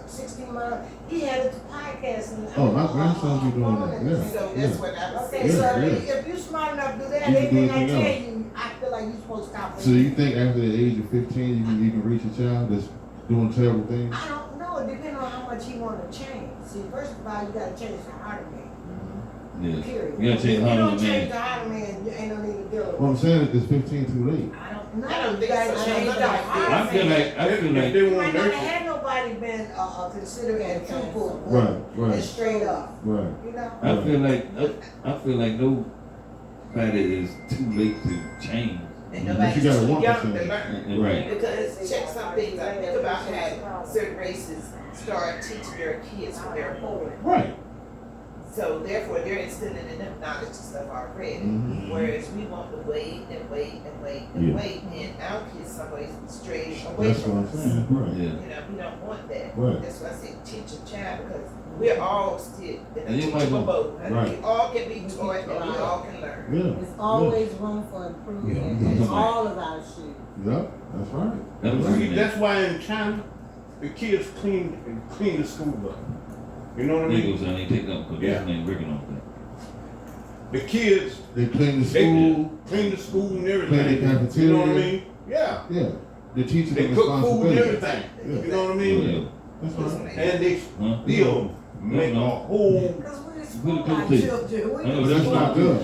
16-month, he had a podcast and. Oh, my grandsons be doing that, yeah. So that's what I was Okay, saying. so Yeah. if you smart enough to do that, You can do anything I anything tell else. you, I feel like you're supposed to copy. So you think after the age of 15 you can reach a child that's doing terrible things? I don't know, it depends on how much he wanna change. See, first of all, you gotta change the heart of man, Yeah. period. You gotta change If the heart you of don't the man. change the heart of man, you ain't no need to deal with Well, I'm it. saying is 15 too late? I don't know, I don't you think gotta so. change the heart I of feel man. like If they You want might not have nurture. had nobody been, considered and truthful. Right, And right, straight up, right. you know? I feel like nobody is too late to change. And But nobody's you gotta too want young to to change. learn. Right. Because check some things out. Think about how certain races start teaching their kids when they're born. Right. So therefore, they're instilling in them knowledge and stuff already. Mhm. Whereas we want to wait and wait and wait and Yeah. wait, and our kids somebody's straight away That's what from I'm us. saying, right. Yeah. You know, we don't want that. Right. That's why I say teach a child, because we're all still in Yeah, a you might teachable know. boat. And Right. we all can be taught and we all can learn. Yeah. There's always room for improvement Yeah. in all of our shoes. Yeah, that's right. That's See, right. that's why in China, the kids clean the school up. You know what I mean? Niggas ain't taking up because Yeah. this ain't working on that. The kids, They clean the they school. clean the school and everything. Clean the cafeteria. You know what I mean? Yeah. Yeah. They're teaching They them cook food and responsibility. everything. You know what I mean? Yeah. That's right. And they Huh? still make a whole. Cause we Good, school good, our please. children, we I know just That's that's not good.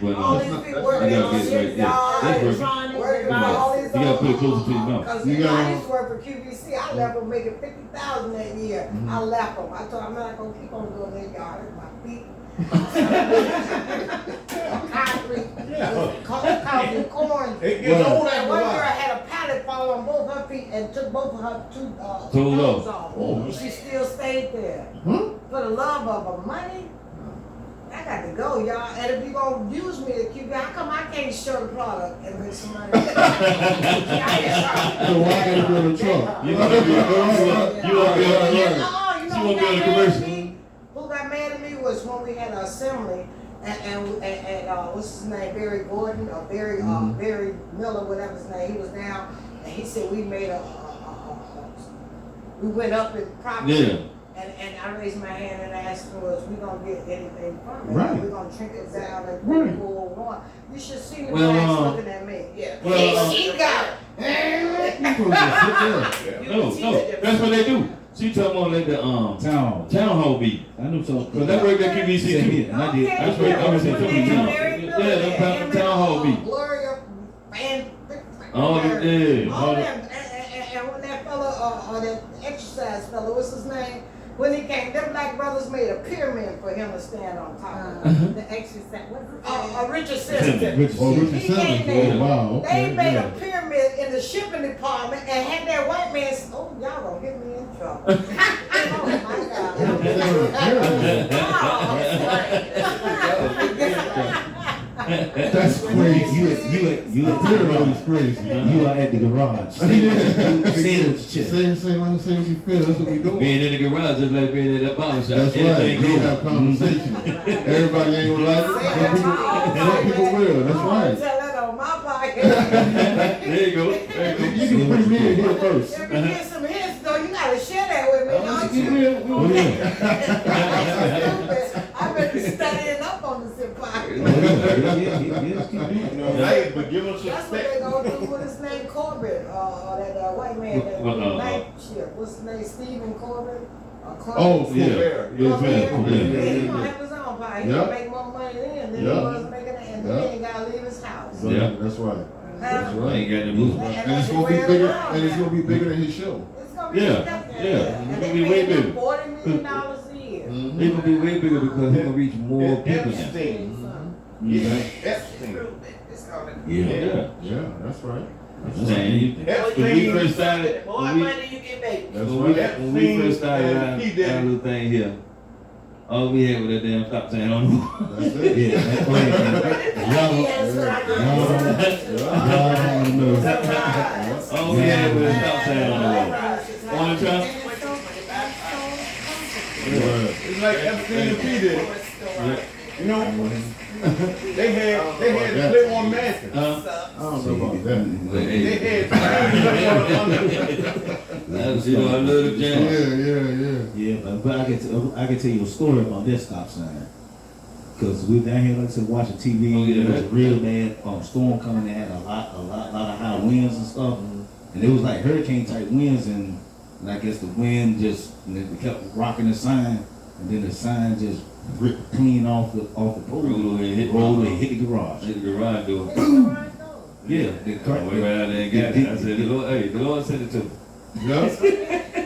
Well, all no. these not- people that's working not- on You gotta shit, get right, yeah. That's y'all, working. working on all these. You gotta put it closer to your mouth. Cause You I gotta- used to work for QVC, I left them making 50,000 that year. I left them. I told them I'm not gonna keep on doing that, y'all. Hurt my feet. Concrete, causing corn. It gets old And after a one girl while. had a pallet fall on both her feet and took both of her two Toes toes off. off. And she still stayed there. Huh? For the love of her money, I got to go, y'all. And if you gonna use me to keep, how come I can't show the product and make some money? So why gotta go to truck? You gonna be you won't be on the You road. know She who won't be got on the mad at commercial. me? Who got mad at me was when we had an assembly and what's his name, Barry Gordon or Barry Miller, whatever his name. He was down and he said we made we went up in property. Yeah. And I raised my hand and asked him, was we gonna get anything from it? Right. We're gonna trink it down and Right. go on. You should see the Well, blacks looking at me. Yeah. Well, She got it. You supposed to sit there. You No, teach no, it. that's what they do. She told me let the Town. town hall be. I knew so. Cause that worked at QVC Said too. it, and I did. That's right. I was in When too. they Yeah, married Miller, the town hall be. Gloria, and. Oh, yeah. All them, and when that fella, or that exercise fella, what's his name? When he came, them black brothers made a pyramid for him to stand on top of. The exercise, what's it? Richard Simmons. Richard Oh, Simmons. Richard He came Simmons. there. Oh, wow. They Okay. made Yeah. a pyramid in the shipping department and had that white man, oh, y'all gonna get me in trouble. Oh, my God. That's crazy. You at Pyramid is crazy. You are at the garage. Say what you Say, said. say what you feel. That's what we doing. Being in the garage just like being in that barber shop. That's right. Anything We goes. have conversation. Everybody ain't gonna like it. Some people will. That's I'm right. gonna tell that on my podcast. There you go. There you You can bring me in here first. If you get some hints though, you gotta share that with me, don't you? Oh, yeah. I've been studying up on this empire. Hey, but give us That's some what they respect. gonna do with his name Corbett, or that white man, What, that night shift. What's his name, Stephen Corbett? Oh, Yeah. Colbert. Yeah, Yeah, he gonna have his own pie. He Yeah. gonna make more money then than he Yeah. was making it, and Yeah. then he gotta leave his house. Yeah. That's right. That's Huh? I ain't right. got the move. And it's gonna be bigger. And it's gonna be bigger than his show. It's gonna be Yeah, stuff there. yeah. And It's they gonna be way pay him bigger. $40 million a year. It's gonna be way bigger because he's gonna reach more people now. Epstein. Mhm. Epstein. It's called a. Yeah. Yeah. Yeah, that's right. I'm saying, when we first started, More when we, money you get back. That's when right. we first started And our he did. little thing here, all we had was that damn stop sign on the wall. That's it. Yeah, that's what it is. All we had was a stop sign on the wall. On the truck? Right. It's like Epstein and P did. You know, they had to play on Mansion. I don't know about that. They had trains up on That's, you know, I love the Yeah, jam. yeah, yeah. Yeah, but I can tell you a story about that stop sign. Cause we down here, like I said, watching TV. Oh, yeah. It was a real bad storm coming. They had a lot of high winds and stuff, and it was like hurricane type winds. And I guess the wind just they kept rocking the sign, and then the sign just ripped clean off the pole, Rolled over and hit rolled and hit the garage. Hit the garage door. Yeah, the I went right out there and got it. I said, the Lord, hey, the Lord sent it to me. Yeah.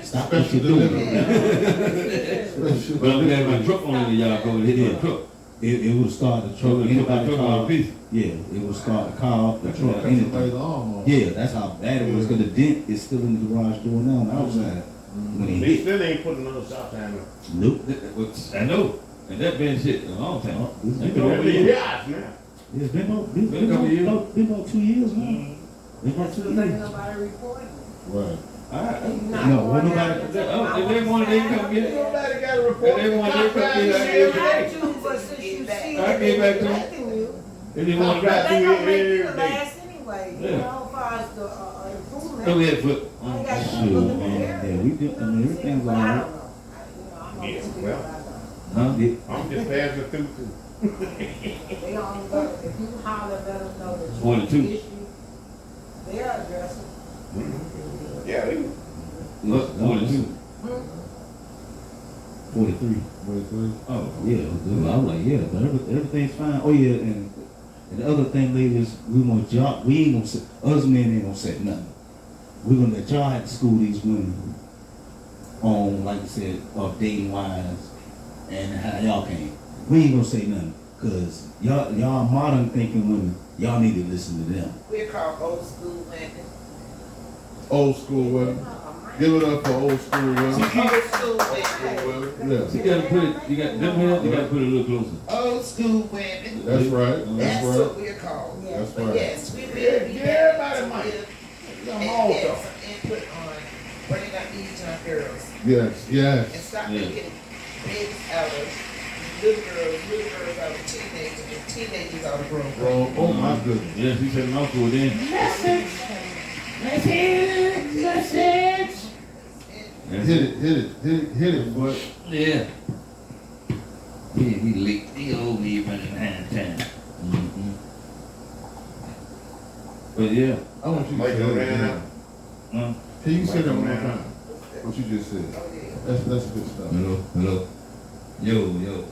Stop what Special you're doing. delivery. Special But I'm delivery. glad my truck on the yard go and hit my truck. It would start the Truck, truck. the Anybody truck on a call? piece. Yeah, it would start the car, the truck, Cut anything. somebody's arm off. Yeah, that's how bad it was. Cause the dent is still in the garage door now on the outside. When he They hit, still ain't put another stop sign up. nope. Which I know. And that been shit a long time. It's It's been been over over years. Yeah, now. It's been about Been a couple years. been about 2 years now. It's about 2 Ain't years. nobody reporting. Right. No, what nobody- If they want, they can come get it. Nobody got a report. If they want, they come get it. I You give it have back. to, but since you see I it, gave back to they're them. letting you. If they want to But drive they through gonna make it you every day. last anyway, you Yeah. know, as far as the improvement. Go ahead, foot. All you gotta do is Shoot, look at the man. area. Yeah, we did. I mean, everything's But all I right. don't know. I'm Yeah, gonna well. Huh? Yeah. I'm just passing through too. They don't go, if you holler, let them know that you 42. have an issue, they're addressing. Yeah, they What? 42. 43. 23. Oh, yeah. I was like, yeah, but everything's fine. Oh, yeah, and the other thing, ladies, we want y'all, we ain't gonna say, us men ain't gonna say nothing. We're gonna let y'all have to school these women on, like I said, dating wise and how y'all came. We ain't gonna say nothing, cause y'all modern thinking women, y'all need to listen to them. We're called old school women. Old school women. Give it up for old school women. Old school women. Yeah. You gotta put it, you got them here, you gotta put it a little closer. Old school women. That's right. That's That's what right. we're called. That's But right. yes, we will be Yeah, everybody might. and I'm all get talk. some input on bringing up these young girls Yes, and yes. stop Yeah. getting babies out of little girls out of teenagers, and teenagers out of grown girls. Bro, oh my goodness. Yeah, she said mouthful then. Hit it, but Yeah. Yeah, we late. They old me running behind time. Mm-hmm. But yeah. I want you to Like say a that man again. out. Huh? Can you say that one more time? what you just said. Oh, yeah. That's good stuff. Hello. Yo.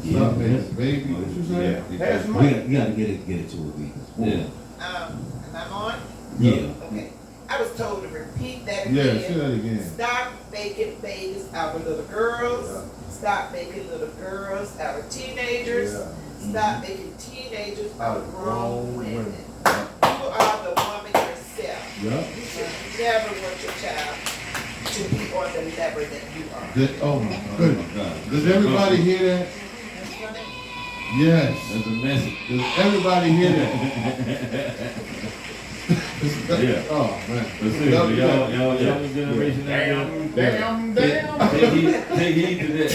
Stop making baby. What you say? That's We my. gotta get it to it, B. Yeah. Am I on? Yeah. Okay. I was told to repeat that Yeah, again. say that again. Stop making babies out of little girls. Stop making little girls out of teenagers. Stop making teenagers out of grown women. You are the woman yourself. Yeah. You should never want your child to be on the level that you are. Oh my goodness. God. Does everybody hear that? Yes. That's a message. Does everybody hear that? Yeah. Oh man. But seriously, y'all the generation out there. Damn. Take heed to that.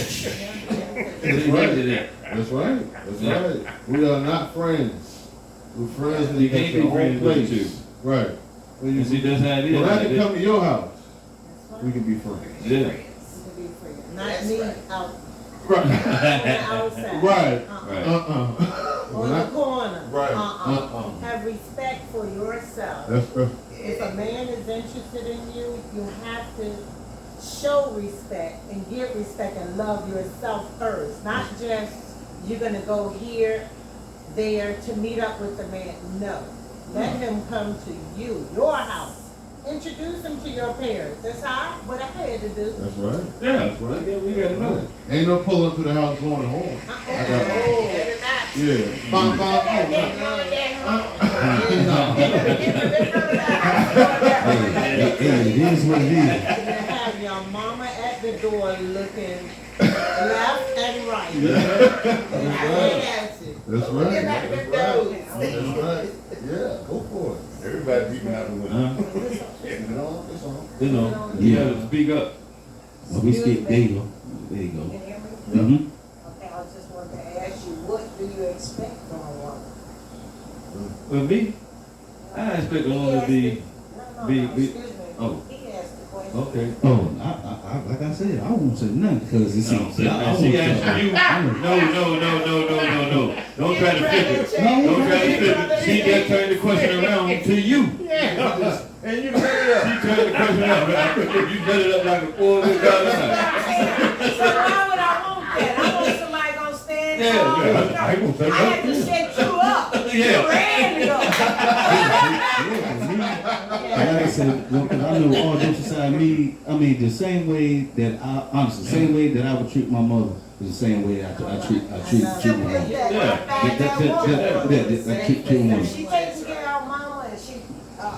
Take heed to that. That's right. That's Yeah. right. We are not friends. We're friends when You you can't get be your own friends with place. you. Right. When You see, you, that's how it is. when I can Like come to your house, we can be friends. that. Yeah. Not That's me right. out Right. on the outside. Right. Right. On When the I, corner. Right. Have respect for yourself. that's If a man is interested in you, you have to show respect and give respect and love yourself first. Not just you're gonna go here, there to meet up with the man. No. Let him come to you, your house. Introduce him to your parents. That's what I had to do. That's right. Yeah. That's right. Yeah, we gotta know. Ain't no pulling to the house going home. I got Every night. Yeah. Bang, bang, Hey, it is what it is. You have your mama at the door looking left and right. That's it. That's right. Get back That's them right. doors. That's right. Yeah, go for it. Everybody peeping out the window. You know, it's on. You know, you gotta speak up. Well, we skip, there you go. There you go. Can you hear me? Mm-hmm. Okay, I just wanted to ask you, what do you expect from a woman? With me, I expect a woman to be. be- Excuse me. oh. He asked the question. Okay. Oh, I like I said, I won't say nothing because it's. No, she asked you. No. Don't try to flip it. Don't try to flip it. She just turned the question around to you. And you bring it up. She turned the question around. You cut it up like a $400. So why would I want that? I want somebody gonna stand Yeah, tall. yeah, I ain't gonna say I had nothing. to set you up. Yeah. You ran to go. Like I said, well, 'cause I know all jokes aside, I mean, the same way that honestly, the same way that I would treat my mother is the same way I treat my Simple mom. as that. Yeah. Find that woman. I treat my If she takes care of mama and she,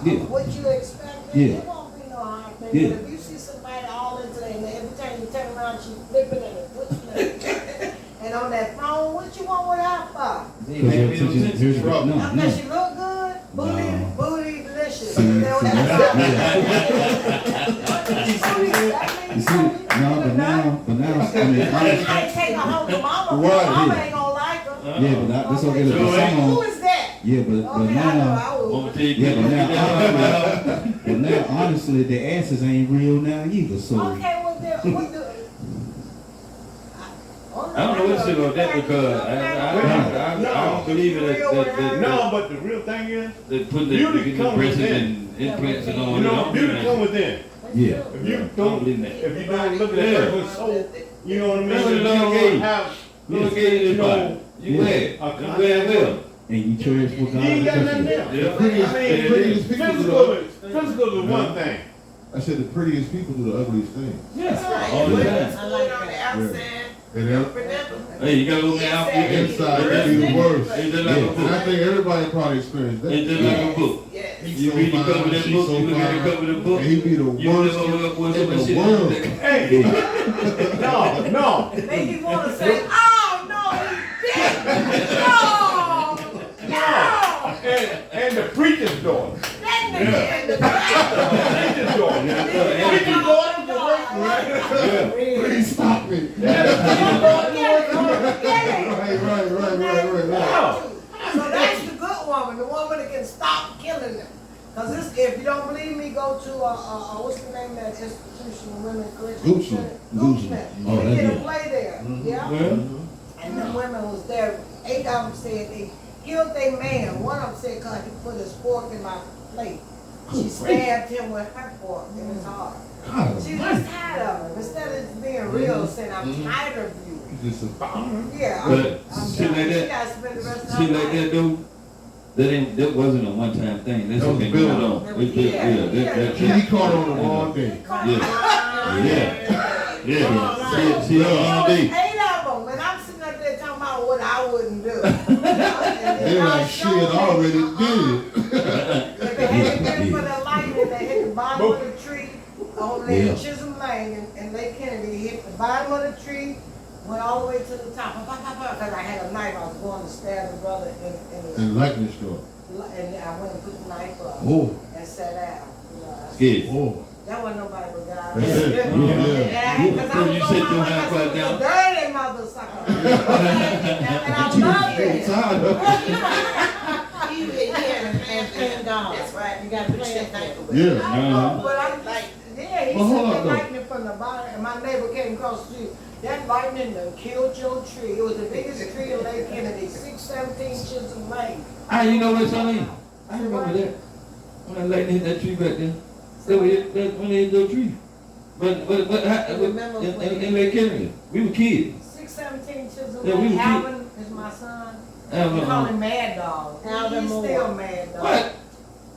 Yeah. what you expect, Yeah. it won't be no hard thing. Yeah. But if you see somebody all into it, and every time you turn around, she flipping and pushing and on that phone, what you want with her for? Here's what, no, Unless she look good, booty delicious. See, You know, see, you see, no, but now, I mean, You honestly, might take her home to mama, Right, but mama yeah. ain't gonna like her. yeah, but that's okay. Okay, The who song, is that? yeah, but Okay, I know, now. I will. But now, honestly, the asses ain't real now either. So Okay, well, then, what the? I don't know what shit on that because I don't believe it that No, but the real thing is, putting Beauty the comes breasts within. and implants and all you that. I know, don't beauty believe come that. within. yeah, If you I don't don't, believe that. if you don't look at Yeah. that person so, you know what I mean? That's what If you love don't gave. have, Look at it, body. You Yeah. glad. You glad well. and you cherish what God you ain't got has nothing done. there. Yeah. Prettiest, I mean, prettiest people do physical the, is one thing. I said the prettiest people do the ugliest things. Yeah. All the Put time. it on the outside. And then Remember. Hey, you gotta look out. inside they be the worst. It's just like a And I book. think everybody probably experienced that. It's just like a book. Yes. He's You so read the cover of fine, that she's book, so you look at the fine, cover of the book. And he be the You worst live over with in some the shit. world. Hey, no. Make you wanna say, oh, no, he didn't. No, no. And the preacher's daughter. That nigga in the Preacher's daughter. Preacher's daughter is the worst, right? Please stop me. Right. So that's the good woman, the woman that can stop killing them. Cause this, if you don't believe me, go to what's the name of that institution, Women's Correctional Gucci. Center? Gucci. Gucci. Oh, They did a that's play there, yeah. Well, And the women was there. 8 of them said they killed their man. One of them said, "Cause he put his fork in my plate." She stabbed him with her fork in his heart. God, She was tired of him. Instead of just being real, saying, I'm tired of you. He's just a bomber. Yeah, But I'm shit done. like She that, gotta spend the rest of her shit like life. that though, that wasn't a one-time thing. That's That was been built going up. on. That was- It's built- yeah, yeah, yeah. He caught on the wrong day. Yeah. She on one day. 8 of them, and I'm sitting up there talking about what I wouldn't do. They like shit already did. If they had been for the lightning that hit the bottom of the tree on Yeah. Chisholm Lane and Lake Kennedy, hit the bottom of the tree, went all the way to the top. Because I had a knife, I was going to stab the brother in And lightning struck. and I went and put the knife up Oh, and sat down. You know, I- Scared. oh. That wasn't nobody but God. That's it. Yeah. Because I So was you going sit my your way, hand 'cause right he was a down? dirty motherfucker. And I loved it. Tired of And thank God. That's right. You gotta Put play your it knife back. away. Yeah. I know, Uh-huh. but I'm like, yeah, he Well, hold sent on, the though. lightning from the bottom, and my neighbor came across the street. That lightning done killed your tree. It was the biggest tree in Lake Kennedy, 617 Chisholm Lane. You know what, Charlene? I remember that. When I lightning hit that tree back there. That when they hit the tree. But remember when- in Lake Kennedy, we were kids. 617 Chisholm Yeah, we Lane. were Alvin is my son. We call him Mad Dog. Alvin He's Moore. still Mad Dog. What?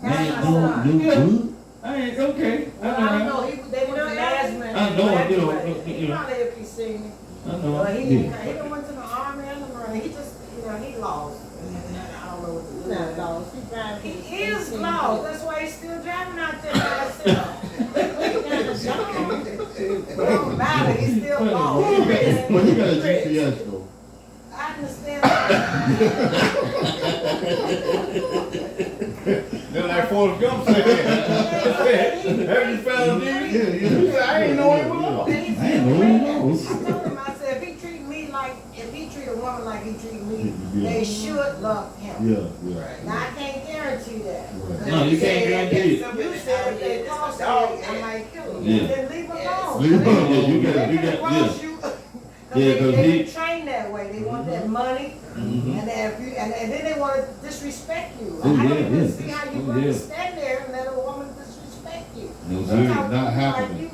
That's my Don't son. look good. I ain't okay. I don't know. They were the last man. I know, He you know, graduated. you know. Probably if he seen me. I know. But he Yeah. didn't went to the army and the marine. He just, he lost. I don't know what to He's do. not lost. He drives his He is 18 lost. That's why he's still driving out there by himself. It don't matter. He's still lost. Well, you got a GPS though. I understand that. They're like Forrest Gump said. Have you found Jimmy? Yeah, He said, I ain't know he was lost. And he's I ain't still know he mad. was. I told him, I said, if he treat a woman like he treat me, Yeah. they should love him. Yeah, yeah. Now, I can't guarantee that. Right. No, you can't guarantee it. You said if they cross me, I might kill them. Yeah. Then leave them alone. Leave 'em alone. Yeah, you They got, can cross yeah. you. Yeah, 'cause they he- train that way. They want that money, Mhm. and then they want to disrespect you. Oh, I don't yeah, even yeah. see how you Oh, going to yeah. stand there and let a woman disrespect you. No, Sometimes sir. Not people like happening. you.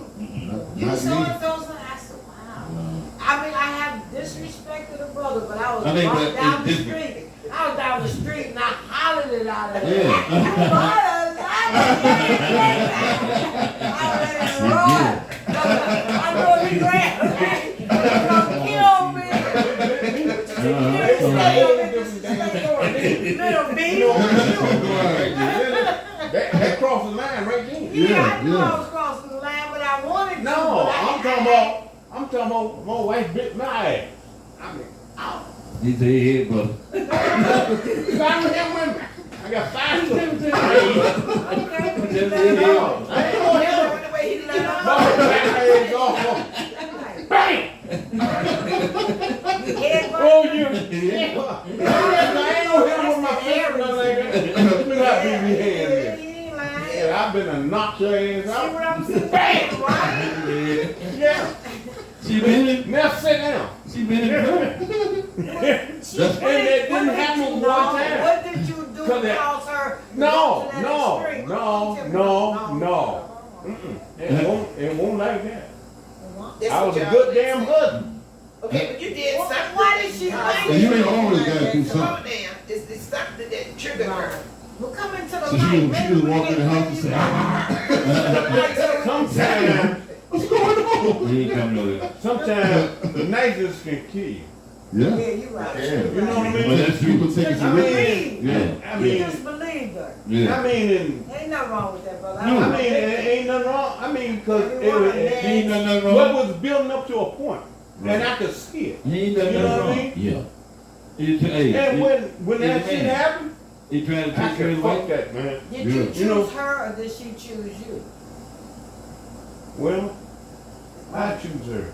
Not, You not so me. and so. I said, wow. I mean, I have disrespected a brother, but I was I mean, walking but down the it's different. street. I was down the street and I hollered it out of Yeah. there. I was ready to run. I know he ran. He gonna kill me. Little bee. That crossed the line right there. Yeah, I knew yeah. I was crossing the line, but I wanted to. No, but I- I'm talking about my wife bit my ass. I mean, ow. He's a head, brother. I got 5 children. Okay, No, I ain't gonna hit the way he let him. off. Bang! Head Oh, burn. you. I ain't gonna hit him with my fist or nothing like that. Look how big his hand is. He ain't lying. Yeah, I've been to knock your ass See what out. I'm saying? Bang! Right? Yeah. She been in, Now sit down. she been in front. And that didn't happen one time. What did you do Cause to that- cause her? to No, go to that no, extreme? no. It won't like that. That's I what was a y'all good would damn say. husband. Okay, but you did Well, something. why did she like And you ain't always gotta do Come on something. now. It's something that triggered her. Well, come into the So light. she was walking in the house and said, Sometimes, "What's going on?" He ain't coming over there. sometimes the nicest can kill you. Yeah. Yeah, you right. Yeah. You know what I But mean? that's true. People take it Just to believe. Yeah. I You mean, just believed her. Yeah. I mean, Ain't nothing wrong with that, brother. No. I mean, it ain't nothing wrong. I mean, because Ain't nothing wrong. what was building up to a point, and I could see it. He ain't done You know nothing what I wrong. mean? Yeah. And when he's that a shit man. happened, He trying to I take care of said, his fuck wife. that, man. Did Yeah. you choose You know- her or did she choose you? Well, I choose her.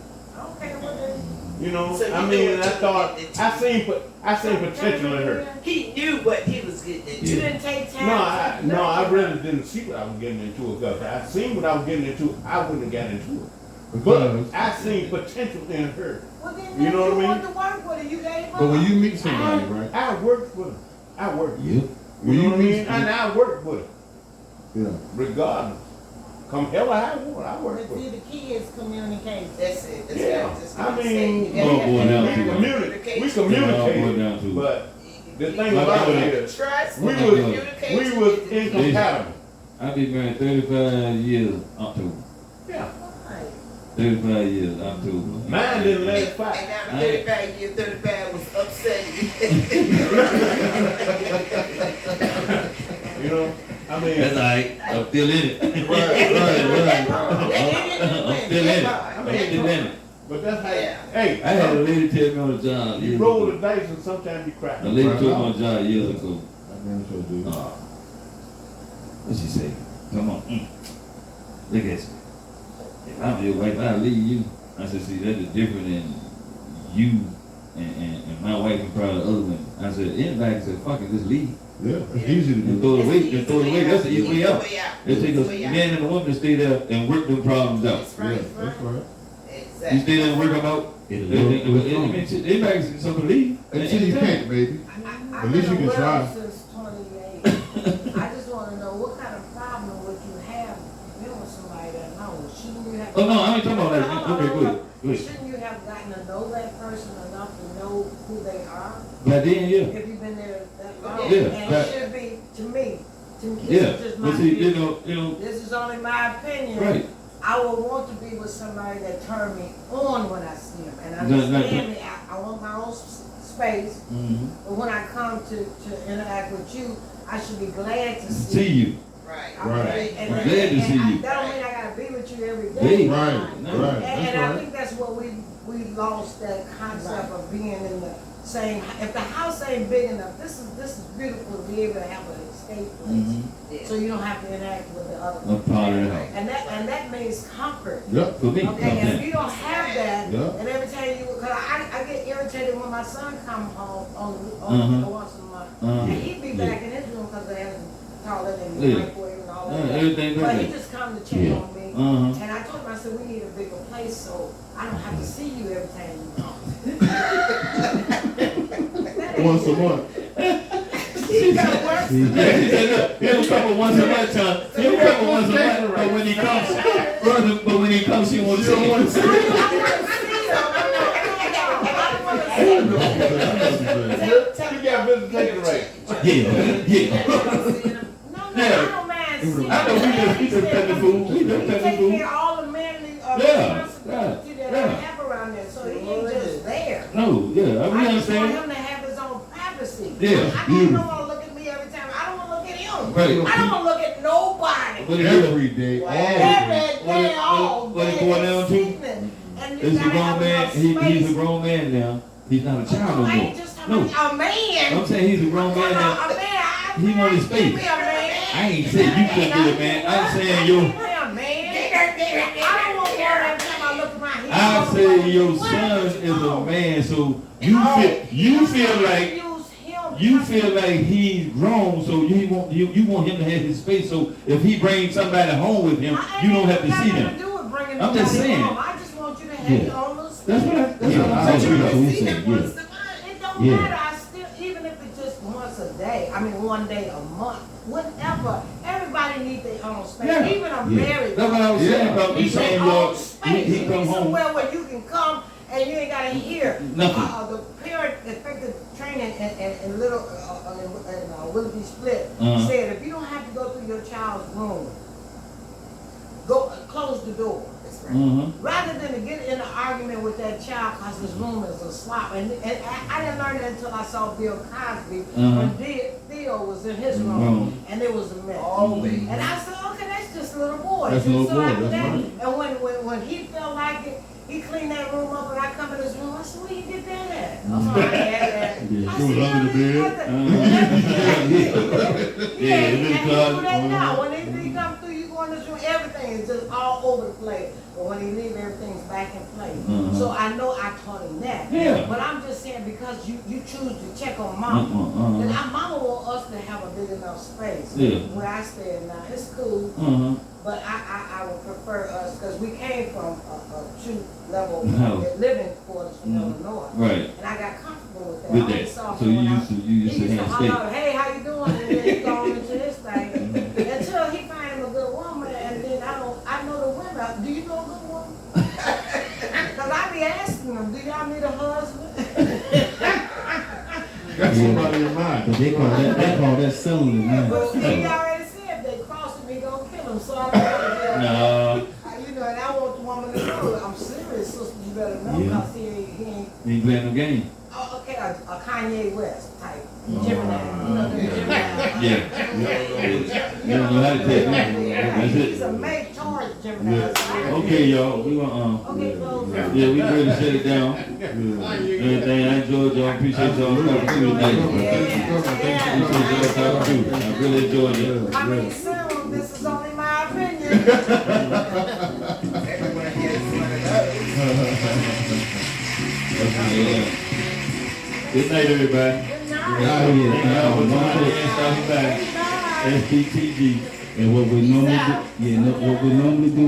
Okay, well then. You know, So you I knew mean, what I you thought did, didn't I seen potential in her. He knew what he was getting into. You didn't take time. No, I really didn't see what I was getting into. Because if I seen what I was getting into, I wouldn't have got into it. But Because, I seen potential in her. Well, then You know what I mean? want to work with her. You gave her. but when you meet somebody, right? I worked with her. I worked. Yep. When You know what I mean? meet, And I worked with her. Yeah. regardless. Come hell or high water, I work But with see, it. the kids communicate. That's it. That's Yeah, what just I what I'm mean, saying. You oh, gotta boy, have now that we We communication. communicated, down to but the thing My about brother- it is, Trust. we Okay. was communication. incompatible. I've been married 35 years, October. Yeah, Right. 35 years, October. mine didn't last And 5. now 35 years, 35 was upsetting. You know, I mean, That's all right, I'm still in it. Right. I'm still in it. I'm still in it. but that's how. Yeah. Hey, I had a lady tell me on the job you years roll the ago. dice and sometimes you crack. A lady told me on the job years ago. That man sure do. What she say? Come on. Look at you. If I'm your wife, I'll leave you. I said, see, that's the difference in you and my wife and probably other women. I said, anybody can say, fuck it, just leave. Yeah, it's easy to And do. throw it away. And throw it away. That's the easy way out. Way out. It takes a Way out. man and a woman to stay there and work them problems out. That's Yeah, right. that's right. Exactly. You stay there and work them out. Anybody can something leave. Until you can't, baby. I've At least been you a can try. widow since 28. I just wanna know what kind of problem would you have dealing with somebody that knows? Shouldn't you have? Oh, no, I ain't talking about that. Okay, go ahead. Go ahead. Shouldn't you have gotten to know that person enough to know who they are? But then, yeah. If you've been there that long? Yeah, And but- it should be, to me, this Yeah. is just my But see, view. you know, This is only my opinion. right. I would want to be with somebody that turn me on when I see them. And No, no, understand me, I want my own space. Mm-hmm. But when I come to interact with you, I should be glad to See see you. you. Right. Right. And, I'm glad to see you. That don't mean I gotta be with you every Hey. day. Right, No. right. And That's I right. think that's what we lost that concept of being in the same, if the house ain't big enough, this is beautiful to be able to have an escape place. Mm-hmm. So you don't have to interact with the other. A part of the house. And that means comfort. Yep. For me. Okay, and if you don't have that, Yeah. and every time you, cause I get irritated when my son come home on once a month, and he'd be back in his room cause they had a toilet and Yeah. microwave and all that. Everything But back he there. just come to check Yeah. on me, Uh-huh. and I told him, I said, we need a bigger place so I don't have to see you every time you come. That ain't Once a good. month. He got work. Yeah, he said, look, he'll come once a month, Tom. He'll come once a month, but when he comes, brother, but when he comes, he won't see you. I wanna see you. I wanna see you. You got visitation right. Yeah. No, I don't mind seeing I know we just pet the food. We just pet the take food. care of all the manly Yeah, responsibility that yeah. I have around there, so he ain't just there. No, yeah, we I just want understand. him to have his own privacy. Yeah. I don't wanna look at me every time, I don't wanna look at him. Right. I don't wanna look at nobody. What it is, Every day, all Every day. day, all what it day, boil down to? evening. And you it's a gotta grown have man. enough He's a space. grown man now. He's not a child no I ain't more. just talking No, about a man. I'm saying he's a grown man now. A man, He want his give me space. a man. I ain't saying you couldn't be a man. I'm saying yo. Give me a man. I don't want one every time I look around. He I don't say want your one. son is a No. man, so you feel like Use him. you feel like he's grown, so you want him to have his space. So if he brings somebody home with him, you don't have to see them. I'm just saying. I just want you to have Yeah. your own little space. That's what I'm I saying. agree. See He him said, once a month. It don't Yeah. matter. I still, even if it's just once a day. I mean, one day a month. Whatever. Everybody needs their own space. Yeah. Even a married. That's what I was saying about you Need saying their your own space. he come home. Somewhere where you can come and you ain't gotta hear Nothing. The parent effective training and little Willoughby Split Uh-huh. said if you don't have to go through your child's room, go close the door. Mm-hmm. Rather than to get in an argument with that child because his room is a slop. And I didn't learn that until I saw Bill Cosby when Theo was in his room and it was a mess. Always. And I said, okay, that's just a little boy. That's a little So boy, after that's that, right. And when he felt like it, he cleaned that room up and I come in his room. I said, where you get that at? Oh, I had that. Yeah, I it was said, under the "You bed." got Yeah, Yeah, in the and closet. he do that now. When he come through, you go in this room, everything is just all over the place. But when he leave, everything's back in place. Mhm. So I know I taught him that. Yeah. But I'm just saying because you choose to check on mama. And our mama want us to have a big enough space. Yeah. Where I stay now, it's cool. But I would prefer us, because we came from a two-level No. living quarters from Mhm. Illinois. Right. And I got comfortable with that. With I that. always saw So him you when used to he used to have holler space. out, hey, how you doing? And then he go on into his thing. Until he find do you know a good one? Cause I be asking them, do y'all need a husband? Got somebody in mind. But they call that selling it now. But see, he already said they crossing me, gonna kill him, so I don't want to No. You know, and I want the woman to know, I'm serious, sister, you better know, Yeah. cause he ain't, You ain't playing no game. oh, okay, a Kanye West type, Gemini, you know, the Gemini. Yeah. You don't know how to take it. That's He's a it. make towards Gemini. Okay, y'all. We gonna Okay, folks. yeah, we ready to shut it down. Everything I enjoyed y'all. Appreciate y'all coming through tonight. Appreciate y'all coming through. I really enjoyed it. I mean, soon, this is only my opinion. Everyone here is one of those. Yeah. Good night, everybody. Good night. Out here, Stopping by. SPTG. and what we normally do, what we normally do,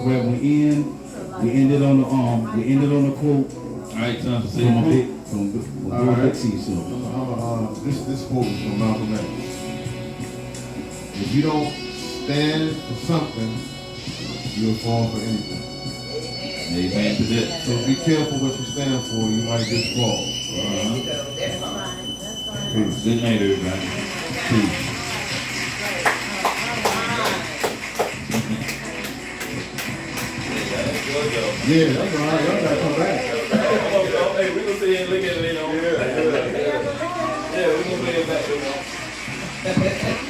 where we ended on the quote All right, time to say from it. Bill Big C. So This quote is from Malcolm X. If you don't stand for something, you'll fall for anything. Amen to that. So be careful what you stand for. You might just fall. There you go, that's fine. Peace. Good night, everybody. Peace. Yeah, that's all right. Y'all gotta come back. Hey, we gonna sit here and look at it later on. Yeah, we gonna play it back.